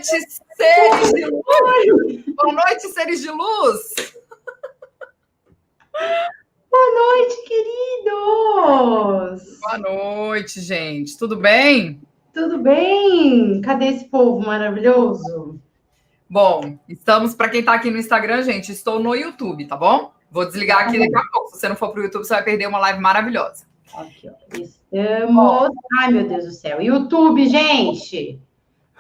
noite, seres de luz! Boa noite, seres de luz! Boa noite, queridos! Boa noite, gente. Tudo bem? Tudo bem? Cadê esse povo maravilhoso? Bom, estamos, para quem está aqui no Instagram, gente, estou no YouTube, tá bom? Vou desligar aqui daqui a pouco. Se você não for para o YouTube, você vai perder uma live maravilhosa. Aqui, ó. Estamos... Ai, meu Deus do céu. YouTube, gente!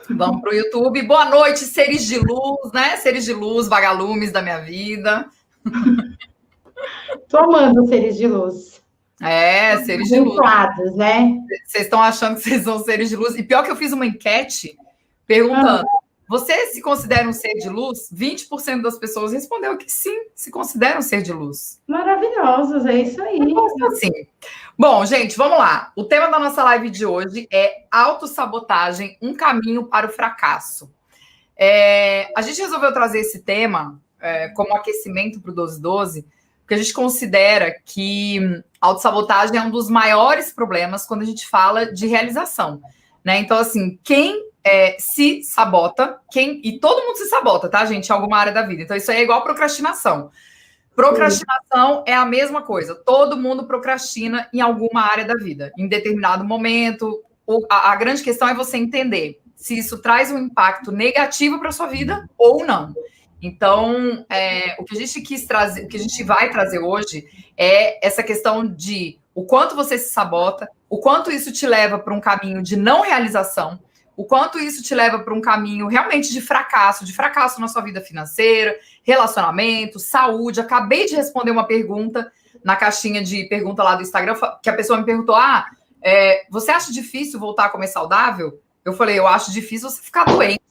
Vamos para o YouTube. Boa noite, seres de luz, né? Seres de luz, vagalumes da minha vida. Tô amando seres de luz. Seres de luz. Né? Vocês estão achando que vocês são seres de luz. E pior que eu fiz uma enquete perguntando: você se considera um ser de luz? 20% das pessoas respondeu que sim, se consideram um ser de luz. Maravilhosos, é isso aí. Assim. Bom, gente, vamos lá. O tema da nossa live de hoje é autossabotagem, um caminho para o fracasso. A gente resolveu trazer esse tema como aquecimento para o 1212, porque a gente considera que autossabotagem é um dos maiores problemas quando a gente fala de realização, né? Então, assim, quem se sabota, e todo mundo se sabota, tá, gente, em alguma área da vida. Então, isso aí é igual procrastinação. Procrastinação é a mesma coisa. Todo mundo procrastina em alguma área da vida, em determinado momento. A grande questão é você entender se isso traz um impacto negativo para a sua vida ou não. Então, o que a gente quis trazer, o que a gente vai trazer hoje é essa questão de o quanto você se sabota, o quanto isso te leva para um caminho de não realização, o quanto isso te leva para um caminho realmente de fracasso na sua vida financeira, relacionamento, saúde. Acabei de responder uma pergunta na caixinha de pergunta lá do Instagram, que a pessoa me perguntou: você acha difícil voltar a comer saudável? Eu falei: eu acho difícil você ficar doente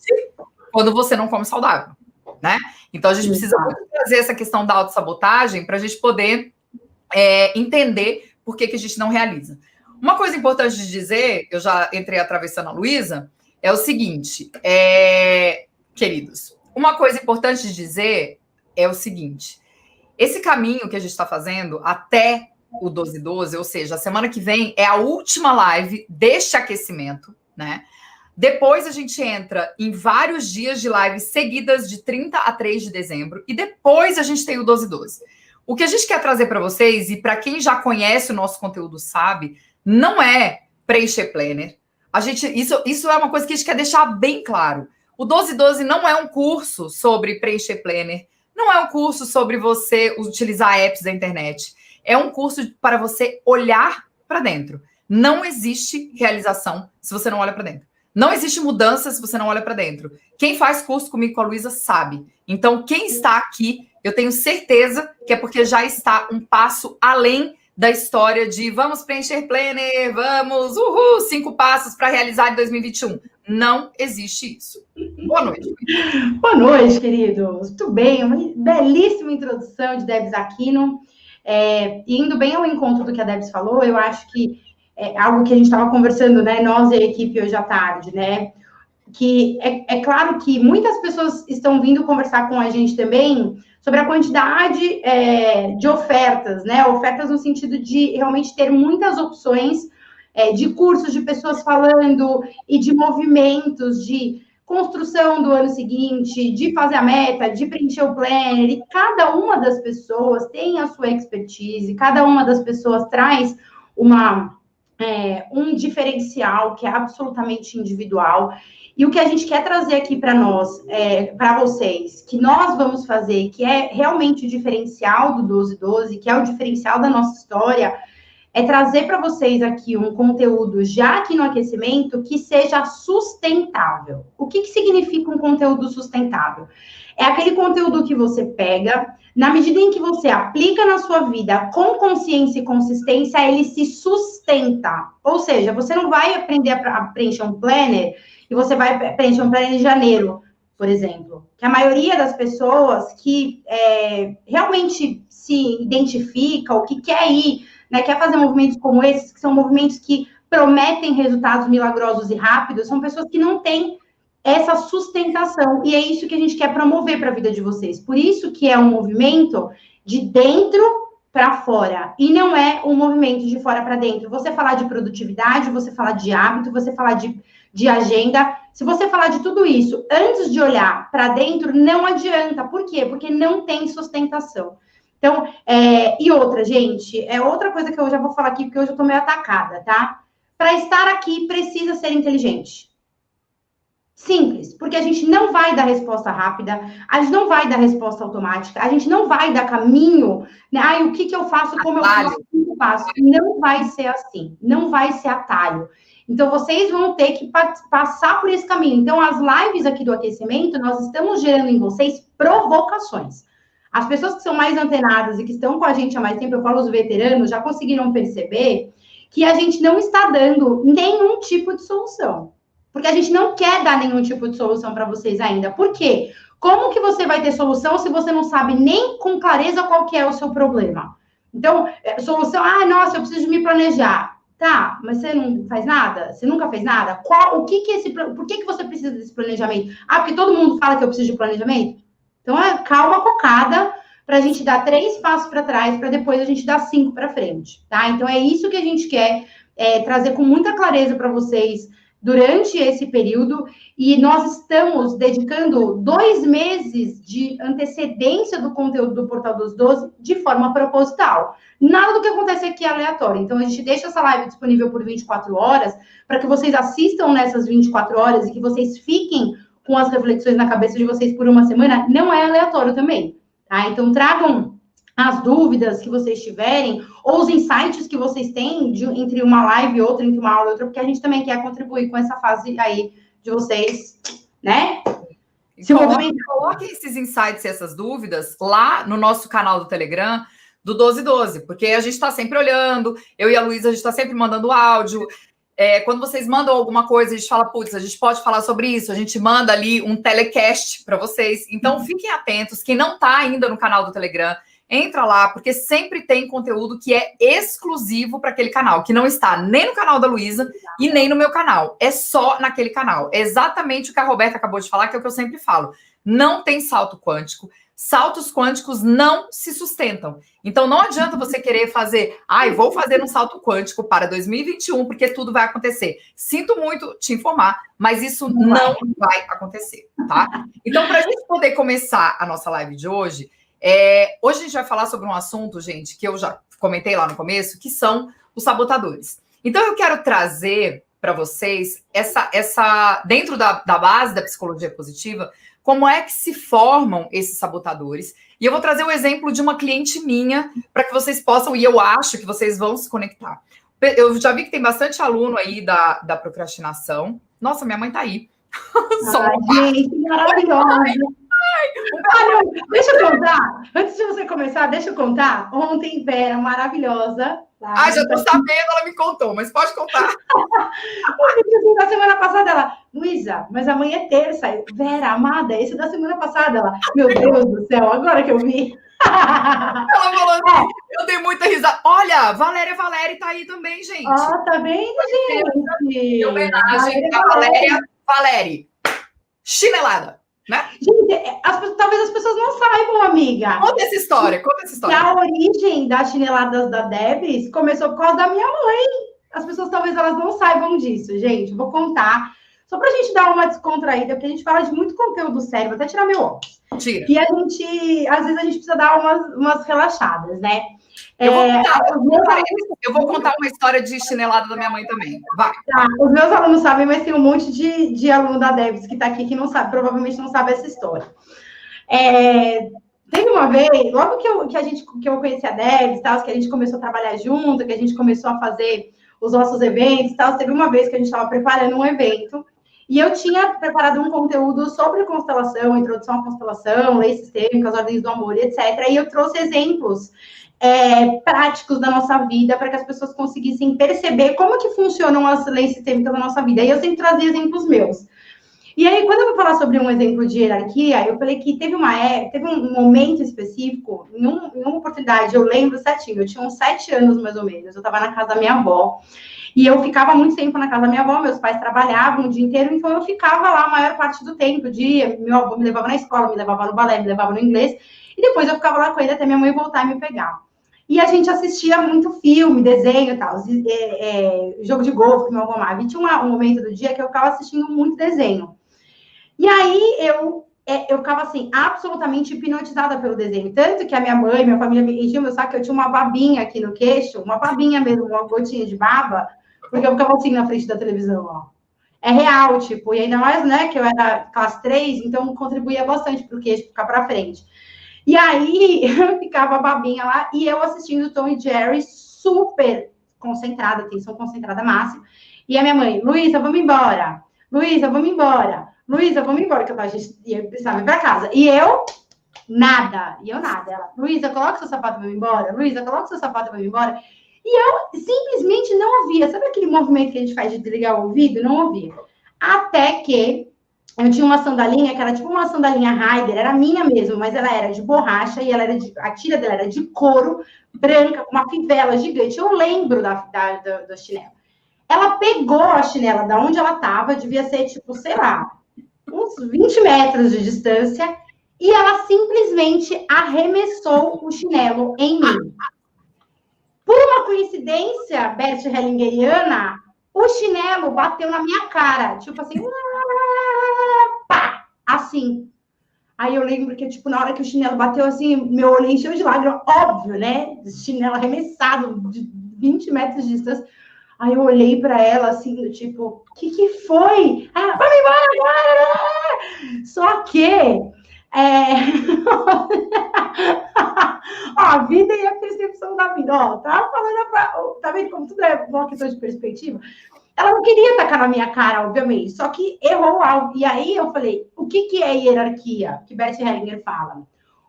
quando você não come saudável, né? Então a gente precisa muito trazer essa questão da autossabotagem para a gente poder entender por que a gente não realiza. Uma coisa importante de dizer, eu já entrei atravessando a Luísa, é o seguinte, queridos, uma coisa importante de dizer é o seguinte: esse caminho que a gente está fazendo até o 12/12, ou seja, a semana que vem é a última live deste aquecimento, né? Depois a gente entra em vários dias de lives seguidas de 30 a 3 de dezembro, e depois a gente tem o 12/12. O que a gente quer trazer para vocês, e para quem já conhece o nosso conteúdo sabe, não é preencher planner. Isso é uma coisa que a gente quer deixar bem claro. O 12/12 não é um curso sobre preencher planner, não é um curso sobre você utilizar apps da internet. É um curso para você olhar para dentro. Não existe realização se você não olha para dentro. Não existe mudança se você não olha para dentro. Quem faz curso comigo com a Luísa sabe. Então, quem está aqui, eu tenho certeza que é porque já está um passo além da história de vamos preencher planner, vamos, 5 passos para realizar em 2021. Não existe isso. Boa noite. Boa noite, queridos. Tudo bem? Uma belíssima introdução de Debs Aquino. Indo bem ao encontro do que a Debs falou, eu acho que é algo que a gente estava conversando, né? Nós e a equipe hoje à tarde, né? Que é claro que muitas pessoas estão vindo conversar com a gente também sobre a quantidade de ofertas, né? Ofertas no sentido de realmente ter muitas opções de cursos, de pessoas falando e de movimentos de construção do ano seguinte, de fazer a meta, de preencher o planner, e cada uma das pessoas tem a sua expertise, cada uma das pessoas traz um diferencial que é absolutamente individual. E o que a gente quer trazer aqui para nós, para vocês, que nós vamos fazer, que é realmente o diferencial do 12/12, que é o diferencial da nossa história, é trazer para vocês aqui um conteúdo, já aqui no aquecimento, que seja sustentável. O que significa um conteúdo sustentável? É aquele conteúdo que você pega, na medida em que você aplica na sua vida com consciência e consistência, ele se sustenta. Ou seja, você não vai aprender a preencher um planner e você vai preencher um planner em janeiro, por exemplo. Que a maioria das pessoas que realmente se identifica ou que quer ir, né, quer fazer movimentos como esses, que são movimentos que prometem resultados milagrosos e rápidos, são pessoas que não têm essa sustentação. E é isso que a gente quer promover para a vida de vocês. Por isso que é um movimento de dentro para fora. E não é um movimento de fora para dentro. Você falar de produtividade, você falar de hábito, você falar de de agenda. Se você falar de tudo isso antes de olhar para dentro, não adianta. Por quê? Porque não tem sustentação. Então, e outra, gente, é outra coisa que eu já vou falar aqui, porque hoje eu tô meio atacada, tá? Para estar aqui, precisa ser inteligente. Simples, porque a gente não vai dar resposta rápida, a gente não vai dar resposta automática, a gente não vai dar caminho, né? Ai, o que eu faço, como eu faço, como eu faço. Não vai ser assim, não vai ser atalho. Então, vocês vão ter que passar por esse caminho. Então, as lives aqui do aquecimento, nós estamos gerando em vocês provocações. As pessoas que são mais antenadas e que estão com a gente há mais tempo, eu falo os veteranos, já conseguiram perceber que a gente não está dando nenhum tipo de solução. Porque a gente não quer dar nenhum tipo de solução para vocês ainda. Por quê? Como que você vai ter solução se você não sabe nem com clareza qual que é o seu problema? Então, solução, nossa, eu preciso me planejar. Tá, mas você não faz nada? Você nunca fez nada? Por que você precisa desse planejamento? Porque todo mundo fala que eu preciso de planejamento? Então, calma cocada para a gente dar 3 passos para trás, para depois a gente dar 5 para frente, tá? Então, é isso que a gente quer trazer com muita clareza para vocês durante esse período, e nós estamos dedicando 2 meses de antecedência do conteúdo do Portal dos 12 de forma proposital. Nada do que acontece aqui é aleatório. Então, a gente deixa essa live disponível por 24 horas, para que vocês assistam nessas 24 horas e que vocês fiquem com as reflexões na cabeça de vocês por uma semana. Não é aleatório também, tá? Então, tragam as dúvidas que vocês tiverem, ou os insights que vocês têm entre uma live e outra, entre uma aula e outra, porque a gente também quer contribuir com essa fase aí de vocês, né? Coloquem esses insights e essas dúvidas lá no nosso canal do Telegram, do 1212, porque a gente está sempre olhando, eu e a Luísa, a gente está sempre mandando áudio. Quando vocês mandam alguma coisa, a gente fala, putz, a gente pode falar sobre isso, a gente manda ali um telecast para vocês. Então, fiquem atentos, quem não está ainda no canal do Telegram, entra lá, porque sempre tem conteúdo que é exclusivo para aquele canal, que não está nem no canal da Luísa e nem no meu canal. É só naquele canal. É exatamente o que a Roberta acabou de falar, que é o que eu sempre falo. Não tem salto quântico. Saltos quânticos não se sustentam. Então, não adianta você querer fazer, vou fazer um salto quântico para 2021, porque tudo vai acontecer. Sinto muito te informar, mas isso não vai acontecer, tá? Então, para a gente poder começar a nossa live de hoje, hoje a gente vai falar sobre um assunto, gente, que eu já comentei lá no começo, que são os sabotadores. Então, eu quero trazer para vocês essa dentro da base da psicologia positiva, como é que se formam esses sabotadores. E eu vou trazer o exemplo de uma cliente minha, para que vocês possam, e eu acho que vocês vão se conectar. Eu já vi que tem bastante aluno aí da procrastinação. Nossa, minha mãe tá aí. Gente, maravilhosa. Deixa eu contar. Antes de você começar, deixa eu contar. Ontem, Vera, maravilhosa. Tá? Já tô sabendo, ela me contou, mas pode contar. Da semana passada, ela, Luísa, mas amanhã é terça. Vera, amada, esse é da semana passada. Ela, meu Deus do céu, agora que eu vi. Ela falou assim, eu dei muita risada. Olha, Valéria tá aí também, gente. Tá vendo, gente? Em homenagem a Valéria. Chinelada. Né? Gente, talvez as pessoas não saibam, amiga. Conta essa história. A origem das chineladas da Debs começou por causa da minha mãe. As pessoas talvez elas não saibam disso, gente. Vou contar. Só pra gente dar uma descontraída, porque a gente fala de muito conteúdo sério. Vou até tirar meu óculos. Tira. E às vezes a gente precisa dar umas relaxadas, né? Eu vou contar uma história de chinelada da minha mãe também. Vai. Tá, os meus alunos sabem, mas tem um monte de aluno da Debs que está aqui que não sabe, provavelmente não sabe essa história. Teve uma vez, logo que eu conheci a Debs, tal, que a gente começou a trabalhar junto, que a gente começou a fazer os nossos eventos, tal, teve uma vez que a gente estava preparando um evento e eu tinha preparado um conteúdo sobre constelação, introdução à constelação, leis sistêmicas, ordens do amor, etc. E eu trouxe exemplos práticos da nossa vida para que as pessoas conseguissem perceber como que funcionam as leis sistêmicas da nossa vida. E eu sempre trazia exemplos meus. E aí, quando eu vou falar sobre um exemplo de hierarquia, eu falei que teve um momento específico, em uma oportunidade, eu lembro certinho, eu tinha uns 7 anos mais ou menos, eu estava na casa da minha avó, e eu ficava muito tempo na casa da minha avó, meus pais trabalhavam o dia inteiro, então eu ficava lá a maior parte do tempo, meu avô me levava na escola, me levava no balé, me levava no inglês, e depois eu ficava lá com ele até minha mãe voltar e me pegar. E a gente assistia muito filme, desenho e tal, jogo de golfe que meu avô amava. E tinha um momento do dia que eu ficava assistindo muito desenho. E aí eu ficava assim, absolutamente hipnotizada pelo desenho. Tanto que a minha mãe, minha família me enchia o meu saco, que eu tinha uma babinha aqui no queixo, uma babinha mesmo, uma gotinha de baba, porque eu ficava assim na frente da televisão, ó. É real, tipo, e ainda mais, né, que eu era classe 3, então contribuía bastante para o queixo ficar para frente. E aí eu ficava babinha lá e eu assistindo Tom e Jerry super concentrada, atenção concentrada máxima. E a minha mãe, Luísa, vamos embora. Luísa, vamos embora. Luísa, vamos embora, que a gente precisava ir para casa. E eu, nada. E eu, nada. Ela, Luísa, coloca seu sapato e vamos embora. Luísa, coloca seu sapato e vamos embora. E eu simplesmente não ouvia. Sabe aquele movimento que a gente faz de desligar o ouvido? Não ouvia. Até que eu tinha uma sandalinha que era tipo uma sandalinha Raider, era minha mesmo, mas ela era de borracha e ela era a tira dela era de couro, branca, com uma fivela gigante. Eu lembro do chinelo. Ela pegou a chinela da onde ela estava, devia ser tipo, sei lá, uns 20 metros de distância, e ela simplesmente arremessou o chinelo em mim. Por uma coincidência, Bert Hellingeriana, o chinelo bateu na minha cara, tipo assim, pá, assim. Aí eu lembro que, tipo, na hora que o chinelo bateu, assim, meu olho encheu de lágrimas, óbvio, né? Chinelo arremessado de 20 metros de distância. Aí eu olhei para ela, assim, tipo, o que foi? Ah, vamos embora agora! Só que... Ó, a vida e a percepção da vida. Ó, tá falando, tá vendo como tudo é uma questão de perspectiva? Ela não queria tacar na minha cara, obviamente, só que errou algo. E aí eu falei, o que é hierarquia? Que Bert Hellinger fala.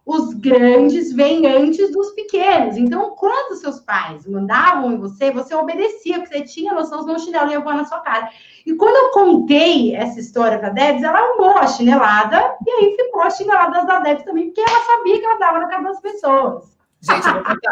Os grandes vêm antes dos pequenos. Então, quando seus pais mandavam em você, você obedecia, porque você tinha noção, senão o chinelo ia voar na sua cara. E quando eu contei essa história para a Debs, ela amou a chinelada, e aí ficou a chinelada da Debs também, porque ela sabia que ela dava na cara das pessoas. Gente,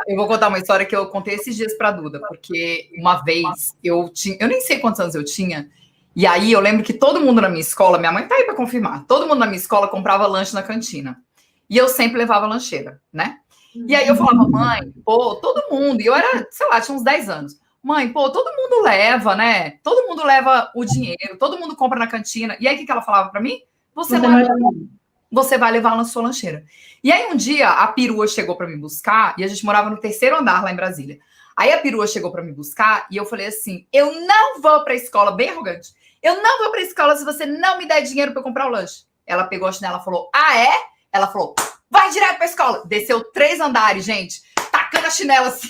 eu vou contar uma história que eu contei esses dias para a Duda, porque uma vez eu nem sei quantos anos eu tinha, e aí eu lembro que todo mundo na minha escola, minha mãe tá aí para confirmar, todo mundo na minha escola comprava lanche na cantina. E eu sempre levava lancheira, né? E aí eu falava, mãe, pô, todo mundo, e eu era, sei lá, tinha uns 10 anos. Mãe, pô, todo mundo leva, né? Todo mundo leva o dinheiro, todo mundo compra na cantina. E aí o que ela falava para mim? Você vai levar na sua lancheira. E aí um dia a perua chegou para me buscar, e a gente morava no 3º andar lá em Brasília. Aí a perua chegou para me buscar, e eu falei assim, eu não vou para a escola, bem arrogante, eu não vou para a escola se você não me der dinheiro para eu comprar o lanche. Ela pegou a chinela e falou, ah, é? Ela falou, vai direto pra escola. Desceu 3 andares, gente, tacando a chinela assim.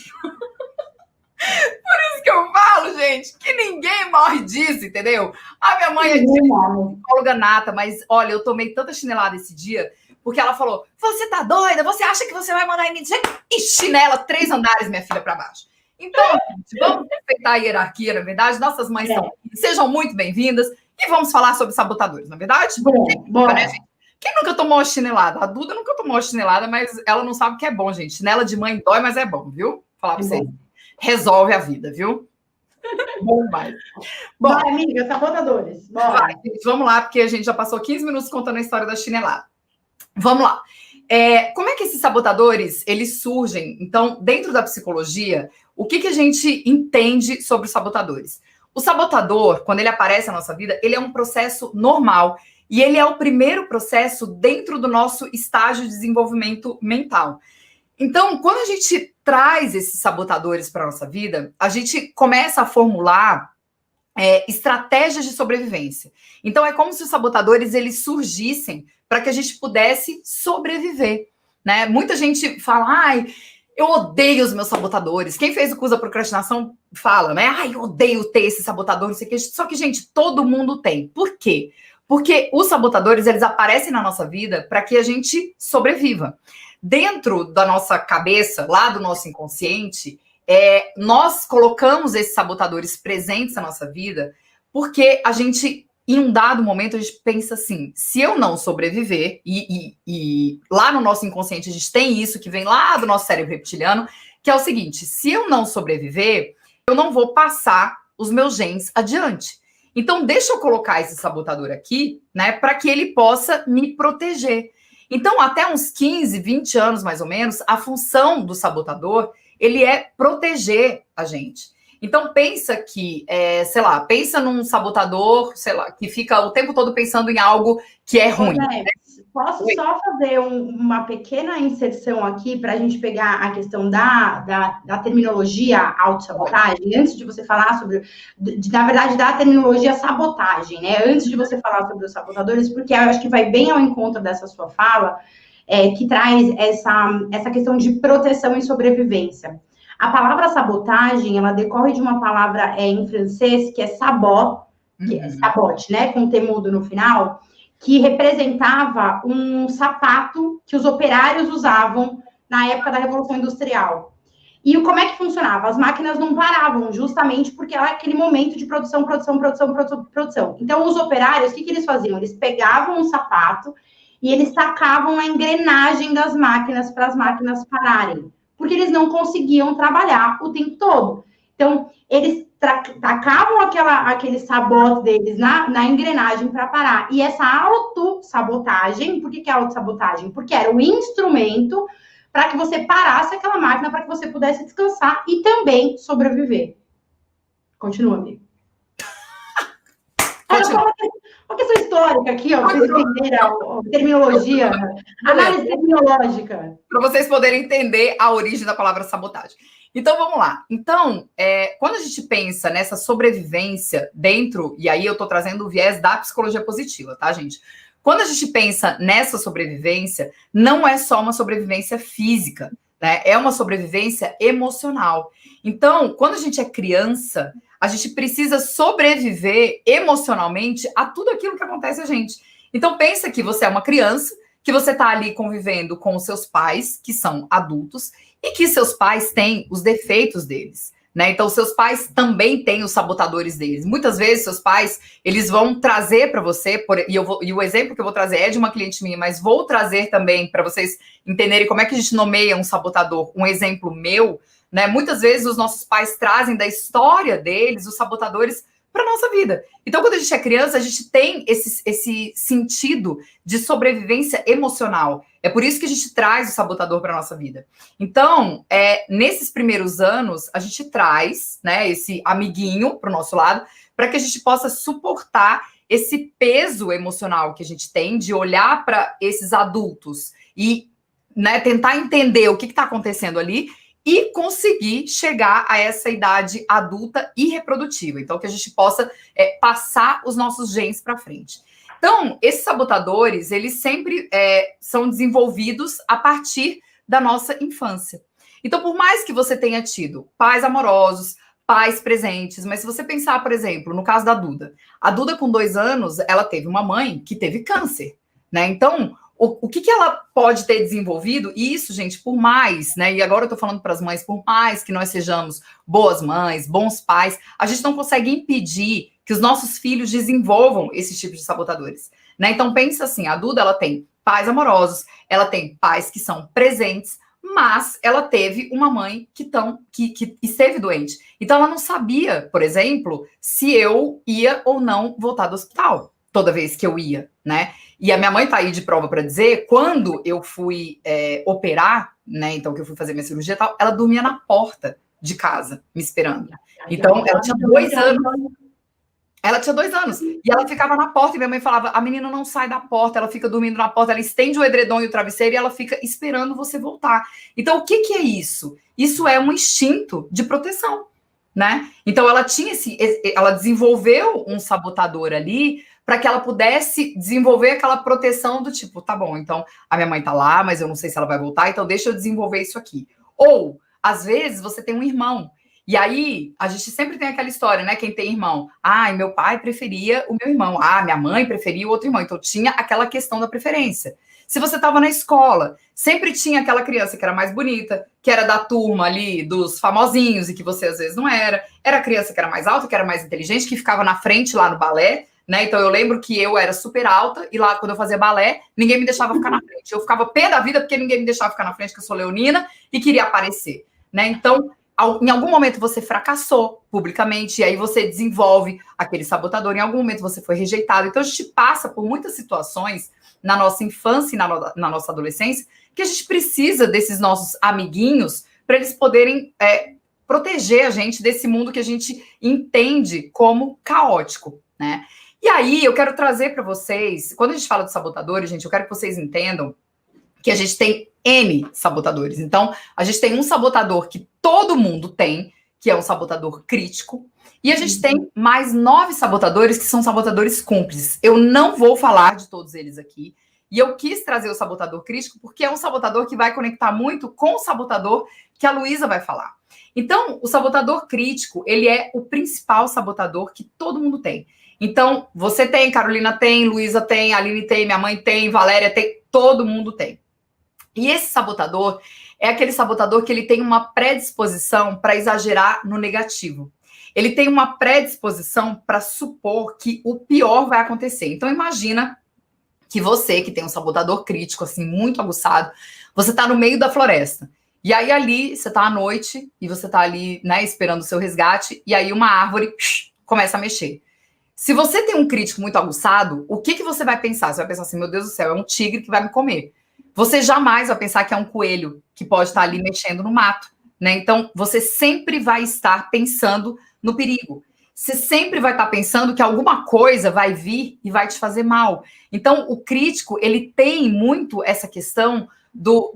Por isso que eu falo, gente, que ninguém morre disso, entendeu? A minha mãe é psicóloga nata, mas olha, eu tomei tanta chinelada esse dia, porque ela falou, você tá doida? Você acha que você vai mandar em mim? E chinela 3 andares, minha filha, pra baixo. Então, gente, vamos respeitar a hierarquia, na verdade. Nossas mães sejam muito bem-vindas. E vamos falar sobre sabotadores, na verdade? Bom. Né, gente? Quem nunca tomou uma chinelada? A Duda nunca tomou uma chinelada, mas ela não sabe que é bom, gente. Chinela de mãe dói, mas é bom, viu? Falar pra vocês. Resolve a vida, viu? Bom demais. Bom, vai, amiga, sabotadores. Vai, gente, vamos lá, porque a gente já passou 15 minutos contando a história da chinelada. Vamos lá. Como é que esses sabotadores, eles surgem? Então, dentro da psicologia, o que a gente entende sobre os sabotadores? O sabotador, quando ele aparece na nossa vida, ele é um processo normal. E ele é o primeiro processo dentro do nosso estágio de desenvolvimento mental. Então, quando a gente traz esses sabotadores para a nossa vida, a gente começa a formular estratégias de sobrevivência. Então, é como se os sabotadores eles surgissem para que a gente pudesse sobreviver, né? Muita gente fala, ai, eu odeio os meus sabotadores. Quem fez o curso da procrastinação fala, né? Ai, eu odeio ter esse sabotador, não sei o quê. Só que, gente, todo mundo tem. Por quê? Porque os sabotadores, eles aparecem na nossa vida para que a gente sobreviva. Dentro da nossa cabeça, lá do nosso inconsciente, nós colocamos esses sabotadores presentes na nossa vida porque a gente, em um dado momento, a gente pensa assim, se eu não sobreviver, e lá no nosso inconsciente a gente tem isso que vem lá do nosso cérebro reptiliano, que é o seguinte, se eu não sobreviver, eu não vou passar os meus genes adiante. Então, deixa eu colocar esse sabotador aqui, né, para que ele possa me proteger. Então, até uns 15, 20 anos, mais ou menos, a função do sabotador ele é proteger a gente. Então, pensa que, sei lá, pensa num sabotador, sei lá, que fica o tempo todo pensando em algo que é ruim. Posso só fazer uma pequena inserção aqui para a gente pegar a questão da terminologia autossabotagem, antes de você falar sobre, na verdade, da terminologia sabotagem, né? Antes de você falar sobre os sabotadores, porque eu acho que vai bem ao encontro dessa sua fala, que traz essa questão de proteção e sobrevivência. A palavra sabotagem, ela decorre de uma palavra em francês que é sabot, que é sabote, né? Com T mudo no final, que representava um sapato que os operários usavam na época da Revolução Industrial. E como é que funcionava? As máquinas não paravam, justamente porque era aquele momento de produção. Então, os operários, o que eles faziam? Eles pegavam um sapato e eles tacavam a engrenagem das máquinas para as máquinas pararem, porque eles não conseguiam trabalhar o tempo todo. Então, eles tacavam aquele sabote deles na engrenagem para parar. E essa autossabotagem, por que é autossabotagem? Porque era o instrumento para que você parasse aquela máquina, para que você pudesse descansar e também sobreviver. Continua, amigo. Uma questão histórica aqui, ó, para vocês entenderem a terminologia, análise terminológica. Para vocês poderem entender a origem da palavra sabotagem. Então, vamos lá. Então, quando a gente pensa nessa sobrevivência dentro, e aí eu estou trazendo o viés da psicologia positiva, tá, gente? Quando a gente pensa nessa sobrevivência, não é só uma sobrevivência física, né? É uma sobrevivência emocional. Então, quando a gente é criança, a gente precisa sobreviver emocionalmente a tudo aquilo que acontece a gente. Então, pensa que você é uma criança, que você está ali convivendo com os seus pais, que são adultos, e que seus pais têm os defeitos deles, né? Então, seus pais também têm os sabotadores deles. Muitas vezes, seus pais, eles vão trazer para você, e o exemplo que eu vou trazer é de uma cliente minha, mas vou trazer também para vocês entenderem como é que a gente nomeia um sabotador. Um exemplo meu, né? Muitas vezes, os nossos pais trazem da história deles os sabotadores para a nossa vida. Então, quando a gente é criança, a gente tem esse sentido de sobrevivência emocional. É por isso que a gente traz o sabotador para a nossa vida. Então, nesses primeiros anos, a gente traz, né, esse amiguinho para o nosso lado, para que a gente possa suportar esse peso emocional que a gente tem de olhar para esses adultos e, né, tentar entender o que está acontecendo ali e conseguir chegar a essa idade adulta e reprodutiva. Então, que a gente possa passar os nossos genes para frente. Então, esses sabotadores, eles sempre são desenvolvidos a partir da nossa infância. Então, por mais que você tenha tido pais amorosos, pais presentes, mas se você pensar, por exemplo, no caso da Duda, a Duda com 2 anos, ela teve uma mãe que teve câncer, né? Então, o que ela pode ter desenvolvido, e isso, gente, por mais, né? E agora eu tô falando para as mães, por mais que nós sejamos boas mães, bons pais, a gente não consegue impedir que os nossos filhos desenvolvam esse tipo de sabotadores, né? Então, pensa assim, a Duda, ela tem pais amorosos, ela tem pais que são presentes, mas ela teve uma mãe que esteve doente. Então, ela não sabia, por exemplo, se eu ia ou não voltar do hospital toda vez que eu ia, né? E a minha mãe tá aí de prova para dizer, quando eu fui operar, né? Então, que eu fui fazer minha cirurgia e tal, ela dormia na porta de casa, me esperando. Então, ela tinha 2 anos. Ela tinha 2 anos. E ela ficava na porta, e minha mãe falava, a menina não sai da porta, ela fica dormindo na porta, ela estende o edredom e o travesseiro, e ela fica esperando você voltar. Então, o que é isso? Isso é um instinto de proteção, né? Então, ela desenvolveu um sabotador ali, para que ela pudesse desenvolver aquela proteção do tipo, tá bom, então a minha mãe tá lá, mas eu não sei se ela vai voltar, então deixa eu desenvolver isso aqui. Ou, às vezes, você tem um irmão, e aí a gente sempre tem aquela história, né? Quem tem irmão, meu pai preferia o meu irmão, minha mãe preferia o outro irmão, então tinha aquela questão da preferência. Se você estava na escola, sempre tinha aquela criança que era mais bonita, que era da turma ali dos famosinhos e que você às vezes não era. Era a criança que era mais alta, que era mais inteligente, que ficava na frente lá no balé, né? Então eu lembro que eu era super alta e lá quando eu fazia balé, ninguém me deixava ficar na frente. Eu ficava pé da vida porque ninguém me deixava ficar na frente, que eu sou leonina e queria aparecer, né? Então, em algum momento você fracassou publicamente e aí você desenvolve aquele sabotador. Em algum momento você foi rejeitado. Então a gente passa por muitas situações na nossa infância e na nossa adolescência que a gente precisa desses nossos amiguinhos para eles poderem proteger a gente desse mundo que a gente entende como caótico, né? E aí eu quero trazer para vocês, quando a gente fala de sabotadores, gente, eu quero que vocês entendam que a gente tem N sabotadores. Então, a gente tem um sabotador que todo mundo tem, que é um sabotador crítico, e a gente tem mais 9 sabotadores que são sabotadores cúmplices. Eu não vou falar de todos eles aqui, e eu quis trazer o sabotador crítico porque é um sabotador que vai conectar muito com o sabotador que a Luísa vai falar. Então, o sabotador crítico, ele é o principal sabotador que todo mundo tem. Então, você tem, Carolina tem, Luísa tem, Aline tem, minha mãe tem, Valéria tem, todo mundo tem. E esse sabotador é aquele sabotador que ele tem uma predisposição para exagerar no negativo. Ele tem uma predisposição para supor que o pior vai acontecer. Então, imagina que você, que tem um sabotador crítico, assim, muito aguçado, você está no meio da floresta. E aí, ali, você está à noite, e você está ali, né, esperando o seu resgate, e aí uma árvore começa a mexer. Se você tem um crítico muito aguçado, o que você vai pensar? Você vai pensar assim, meu Deus do céu, é um tigre que vai me comer. Você jamais vai pensar que é um coelho que pode estar ali mexendo no mato, né? Então, você sempre vai estar pensando no perigo. Você sempre vai estar pensando que alguma coisa vai vir e vai te fazer mal. Então, o crítico, ele tem muito essa questão do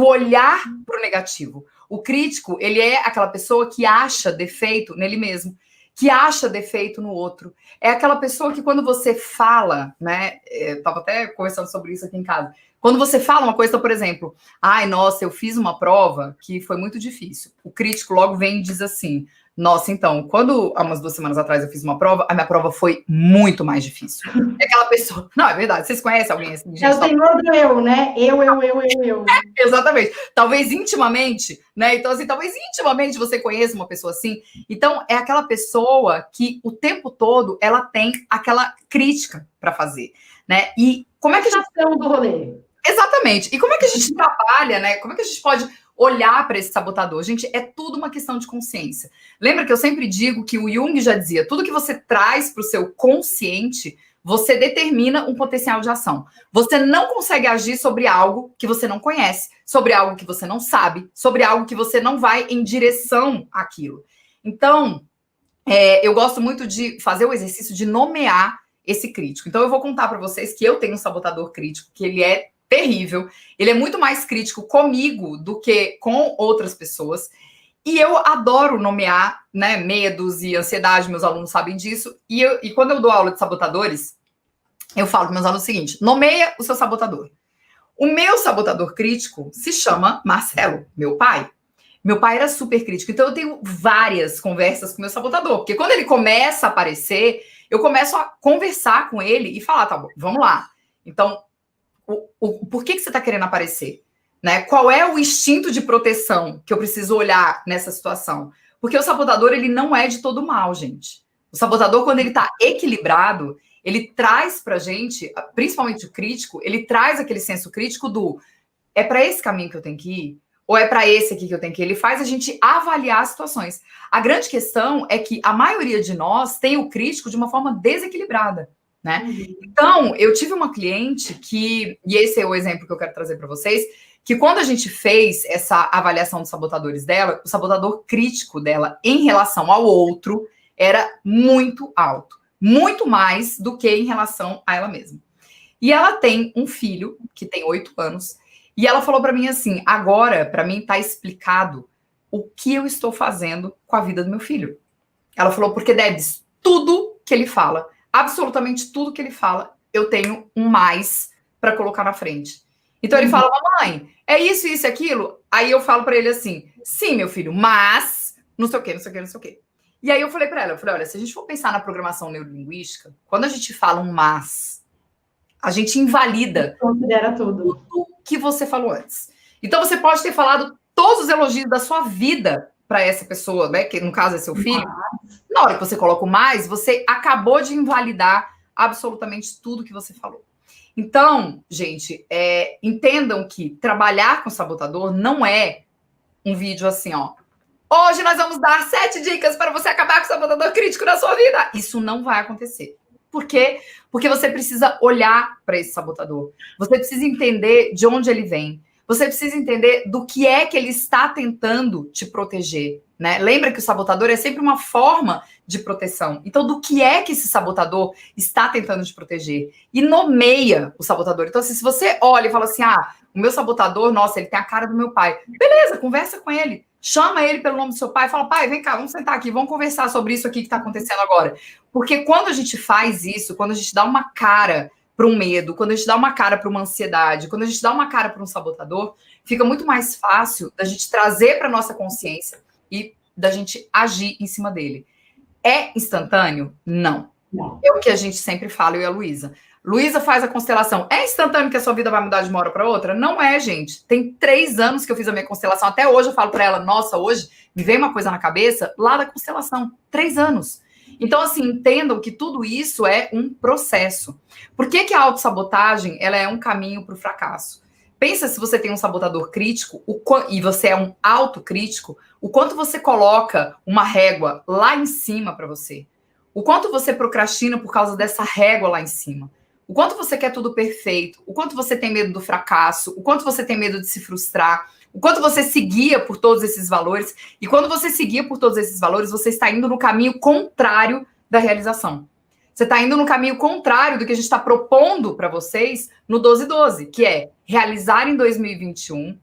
olhar para o negativo. O crítico, ele é aquela pessoa que acha defeito nele mesmo, que acha defeito no outro. É aquela pessoa que quando você fala, né? Eu estava até conversando sobre isso aqui em casa. Quando você fala uma coisa, então, por exemplo, ai, nossa, eu fiz uma prova que foi muito difícil. O crítico logo vem e diz assim, nossa, então, quando há umas 2 semanas atrás eu fiz uma prova, a minha prova foi muito mais difícil. É aquela pessoa... Não, é verdade, vocês conhecem alguém assim? Gente, é o senhor do eu, né? Eu. Exatamente. Talvez intimamente, né? Então, assim, talvez intimamente você conheça uma pessoa assim. Então, é aquela pessoa que o tempo todo ela tem aquela crítica para fazer, né? E como é que a gente... do rolê. Exatamente. E como é que a gente trabalha, né? Como é que a gente pode olhar para esse sabotador? Gente, é tudo uma questão de consciência. Lembra que eu sempre digo que o Jung já dizia, tudo que você traz para o seu consciente, você determina um potencial de ação. Você não consegue agir sobre algo que você não conhece, sobre algo que você não sabe, sobre algo que você não vai em direção àquilo. Então, eu gosto muito de fazer o exercício de nomear esse crítico. Então, eu vou contar para vocês que eu tenho um sabotador crítico, que ele é terrível. Ele é muito mais crítico comigo do que com outras pessoas. E eu adoro nomear, né, medos e ansiedade, meus alunos sabem disso. E quando eu dou aula de sabotadores, eu falo para meus alunos o seguinte, nomeia o seu sabotador. O meu sabotador crítico se chama Marcelo, meu pai. Meu pai era super crítico, então eu tenho várias conversas com o meu sabotador, porque quando ele começa a aparecer, eu começo a conversar com ele e falar, tá bom, vamos lá. Então, por que você está querendo aparecer? Né? Qual é o instinto de proteção que eu preciso olhar nessa situação? Porque o sabotador, ele não é de todo mal, gente. O sabotador, quando ele está equilibrado, ele traz pra gente, principalmente o crítico, ele traz aquele senso crítico do é para esse caminho que eu tenho que ir? Ou é para esse aqui que eu tenho que ir? Ele faz a gente avaliar as situações. A grande questão é que a maioria de nós tem o crítico de uma forma desequilibrada, né? Então, eu tive uma cliente que, e esse é o exemplo que eu quero trazer para vocês, que quando a gente fez essa avaliação dos sabotadores dela, o sabotador crítico dela em relação ao outro era muito alto. Muito mais do que em relação a ela mesma. E ela tem um filho que tem 8 anos e ela falou para mim assim, agora para mim tá explicado o que eu estou fazendo com a vida do meu filho. Ela falou, porque Debs, tudo que ele fala, absolutamente tudo que ele fala, eu tenho um mais para colocar na frente. Então ele fala, mamãe, é isso, isso e aquilo? Aí eu falo para ele assim, sim, meu filho, mas não sei o quê, não sei o quê, não sei o quê. E aí eu falei para ela, olha, se a gente for pensar na programação neurolinguística, quando a gente fala um mas, a gente invalida tudo que você falou antes. Então você pode ter falado todos os elogios da sua vida para essa pessoa, né, que no caso é seu filho. Na hora que você coloca o mais, você acabou de invalidar absolutamente tudo que você falou. Então, gente, entendam que trabalhar com sabotador não é um vídeo assim, ó. Hoje nós vamos dar 7 dicas para você acabar com o sabotador crítico na sua vida. Isso não vai acontecer. Por quê? Porque você precisa olhar para esse sabotador. Você precisa entender de onde ele vem. você precisa entender do que é que ele está tentando te proteger, né? Lembra que o sabotador é sempre uma forma de proteção. Então, do que é que esse sabotador está tentando te proteger? E nomeia o sabotador. Então, assim, se você olha e fala assim, o meu sabotador, nossa, ele tem a cara do meu pai. Beleza, conversa com ele. Chama ele pelo nome do seu pai e fala, pai, vem cá, vamos sentar aqui, vamos conversar sobre isso aqui que está acontecendo agora. Porque quando a gente faz isso, quando a gente dá uma cara para um medo, quando a gente dá uma cara para uma ansiedade, quando a gente dá uma cara para um sabotador, fica muito mais fácil da gente trazer para nossa consciência e da gente agir em cima dele. É instantâneo? Não. É o que a gente sempre fala, eu e a Luísa. Luísa faz a constelação. É instantâneo que a sua vida vai mudar de uma hora para outra? Não é, gente. Tem 3 anos que eu fiz a minha constelação. Até hoje eu falo para ela, nossa, hoje me veio uma coisa na cabeça lá da constelação. 3 anos. Então, assim, entendam que tudo isso é um processo. Por que a autossabotagem ela é um caminho para o fracasso? Pensa se você tem um sabotador crítico e você é um autocrítico, o quanto você coloca uma régua lá em cima para você. O quanto você procrastina por causa dessa régua lá em cima. O quanto você quer tudo perfeito. O quanto você tem medo do fracasso. O quanto você tem medo de se frustrar. O quanto você se guia por todos esses valores. E quando você se guia por todos esses valores, você está indo no caminho contrário da realização. Você está indo no caminho contrário do que a gente está propondo para vocês no 1212, que é realizar em 2021,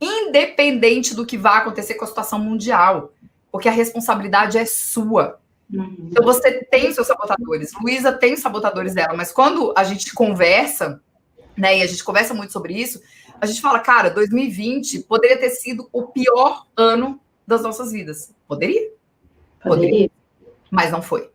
independente do que vai acontecer com a situação mundial. Porque a responsabilidade é sua. Então você tem os seus sabotadores. Luísa tem os sabotadores dela, mas quando a gente conversa, né, e a gente conversa muito sobre isso, a gente fala, cara, 2020 poderia ter sido o pior ano das nossas vidas. Poderia. Mas não foi,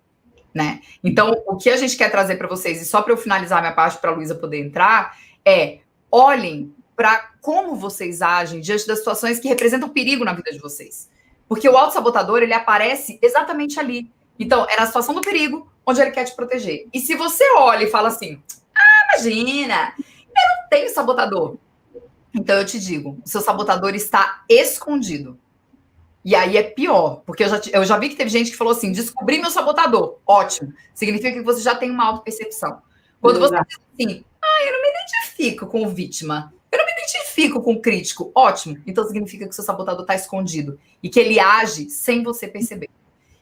né? Então, o que a gente quer trazer para vocês, e só para eu finalizar minha parte para a Luísa poder entrar, é olhem para como vocês agem diante das situações que representam perigo na vida de vocês. Porque o autossabotador, ele aparece exatamente ali. Então, é na situação do perigo onde ele quer te proteger. E se você olha e fala assim, imagina, eu não tenho sabotador. Então, eu te digo, o seu sabotador está escondido. E aí é pior, porque eu já vi que teve gente que falou assim, descobri meu sabotador. Ótimo. Significa que você já tem uma autopercepção. Quando você diz assim, eu não me identifico com o vítima, eu não me identifico com o crítico. Ótimo. Então, significa que o seu sabotador está escondido. E que ele age sem você perceber.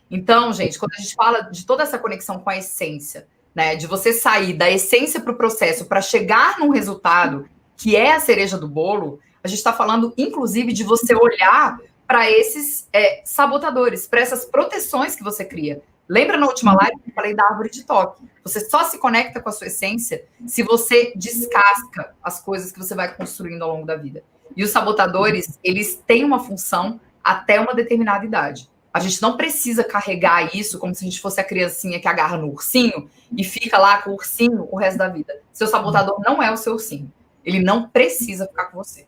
Então, gente, quando a gente fala de toda essa conexão com a essência, né, de você sair da essência para o processo para chegar num resultado que é a cereja do bolo, a gente está falando, inclusive, de você olhar para esses sabotadores, para essas proteções que você cria. Lembra na última live que eu falei da árvore de toque? Você só se conecta com a sua essência se você descasca as coisas que você vai construindo ao longo da vida. E os sabotadores, eles têm uma função até uma determinada idade. A gente não precisa carregar isso como se a gente fosse a criancinha que agarra no ursinho e fica lá com o ursinho o resto da vida. Seu sabotador não é o seu ursinho. Ele não precisa ficar com você.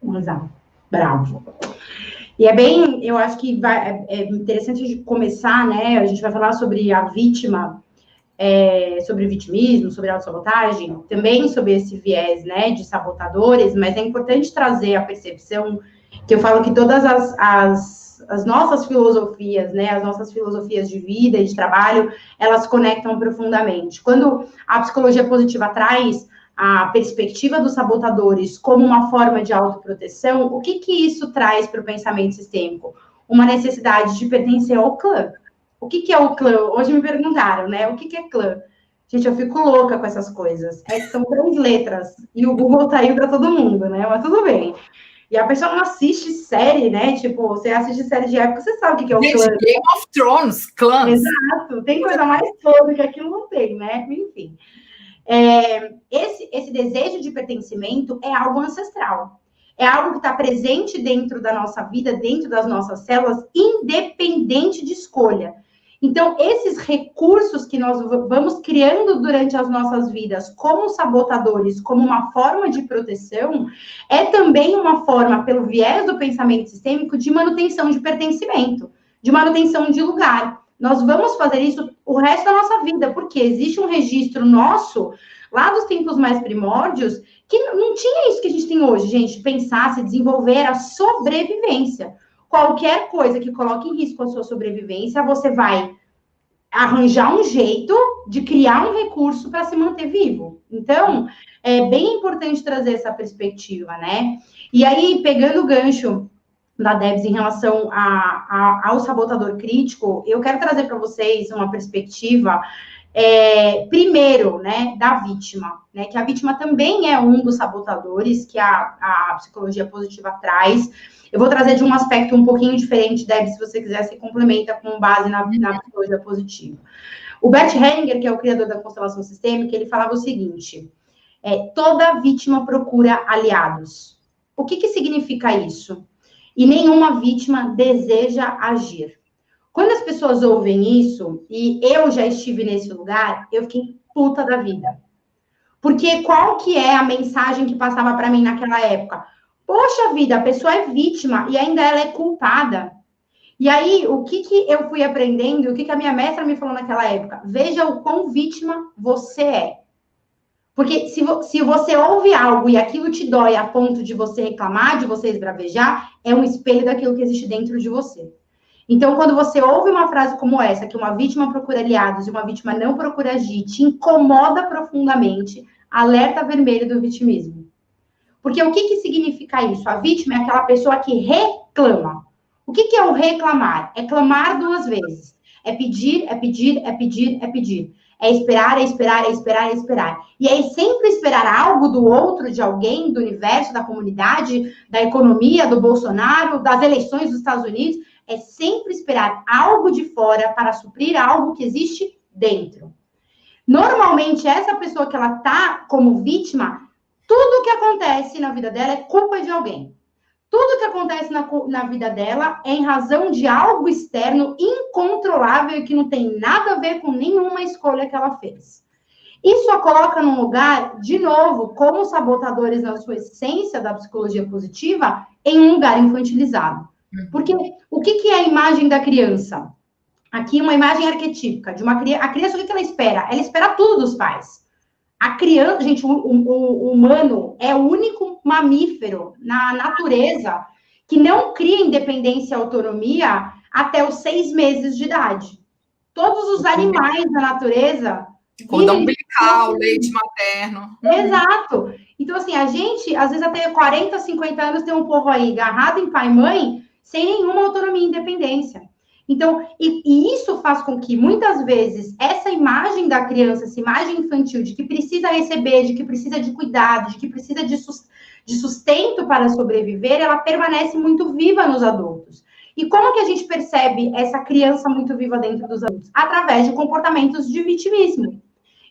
Exato. Bravo. E é bem, eu acho que é interessante de começar, né? A gente vai falar sobre a vítima, sobre vitimismo, sobre autossabotagem, também sobre esse viés, né, de sabotadores, mas é importante trazer a percepção que eu falo que todas as nossas filosofias, né, as nossas filosofias de vida e de trabalho, elas conectam profundamente. Quando a psicologia positiva traz a perspectiva dos sabotadores como uma forma de autoproteção, o que isso traz para o pensamento sistêmico? Uma necessidade de pertencer ao clã. O que é o clã? Hoje me perguntaram, né? O que é clã? Gente, eu fico louca com essas coisas. São 3 letras. E o Google tá aí para todo mundo, né? Mas tudo bem. E a pessoa não assiste série, né? Tipo, você assiste série de época, você sabe o que é o clã. Game of Thrones, clãs. Exato. Tem coisa mais toda que aquilo não tem, né? Enfim. Esse desejo de pertencimento é algo ancestral. É algo que está presente dentro da nossa vida, dentro das nossas células, independente de escolha. Então, esses recursos que nós vamos criando durante as nossas vidas como sabotadores, como uma forma de proteção, é também uma forma, pelo viés do pensamento sistêmico, de manutenção de pertencimento, de manutenção de lugar. Nós vamos fazer isso o resto da nossa vida, porque existe um registro nosso, lá dos tempos mais primórdios, que não tinha isso que a gente tem hoje, gente, pensar, se desenvolver a sobrevivência. Qualquer coisa que coloque em risco a sua sobrevivência, você vai arranjar um jeito de criar um recurso para se manter vivo. Então, é bem importante trazer essa perspectiva, né? E aí, pegando o gancho da Debs em relação ao sabotador crítico, eu quero trazer para vocês uma perspectiva, primeiro, né, da vítima, né? Que a vítima também é um dos sabotadores que a psicologia positiva traz. Eu vou trazer de um aspecto um pouquinho diferente, Deb, se você quiser, se complementa com base na psicologia positiva. O Bert Hellinger, que é o criador da constelação sistêmica, ele falava o seguinte, toda vítima procura aliados. O que significa isso? E nenhuma vítima deseja agir. Quando as pessoas ouvem isso, e eu já estive nesse lugar, eu fiquei puta da vida. Porque qual que é a mensagem que passava para mim naquela época? Poxa vida, a pessoa é vítima e ainda ela é culpada. E aí, o que eu fui aprendendo, o que a minha mestra me falou naquela época? Veja o quão vítima você é. Porque se você ouve algo e aquilo te dói a ponto de você reclamar, de você esbravejar, é um espelho daquilo que existe dentro de você. Então, quando você ouve uma frase como essa, que uma vítima procura aliados e uma vítima não procura agir, te incomoda profundamente, alerta vermelho do vitimismo. Porque o que significa isso? A vítima é aquela pessoa que reclama. O que é o reclamar? É clamar 2 vezes. É pedir, é pedir, é pedir, é pedir. É esperar, é esperar, é esperar, é esperar. E aí sempre esperar algo do outro, de alguém, do universo, da comunidade, da economia, do Bolsonaro, das eleições dos Estados Unidos, é sempre esperar algo de fora para suprir algo que existe dentro. Normalmente, essa pessoa que ela tá como vítima, tudo que acontece na vida dela é culpa de alguém. Tudo que acontece na vida dela é em razão de algo externo incontrolável e que não tem nada a ver com nenhuma escolha que ela fez. Isso a coloca num lugar, de novo, como sabotadores na sua essência da psicologia positiva, em um lugar infantilizado. Porque o que é a imagem da criança? Aqui uma imagem arquetípica de uma criança. A criança, o que ela espera? Ela espera tudo dos pais. A criança, gente, o humano é o único mamífero na natureza que não cria independência e autonomia até os 6 meses de idade. Todos os animais da natureza... Cordão umbilical, leite materno. Exato. Então, assim, a gente, às vezes, até 40, 50 anos, tem um povo aí agarrado em pai e mãe, sem nenhuma autonomia e independência. Então, e isso faz com que, muitas vezes, essa imagem da criança, essa imagem infantil de que precisa receber, de que precisa de cuidado, de que precisa de sustento para sobreviver, ela permanece muito viva nos adultos. E como que a gente percebe essa criança muito viva dentro dos adultos? Através de comportamentos de vitimismo.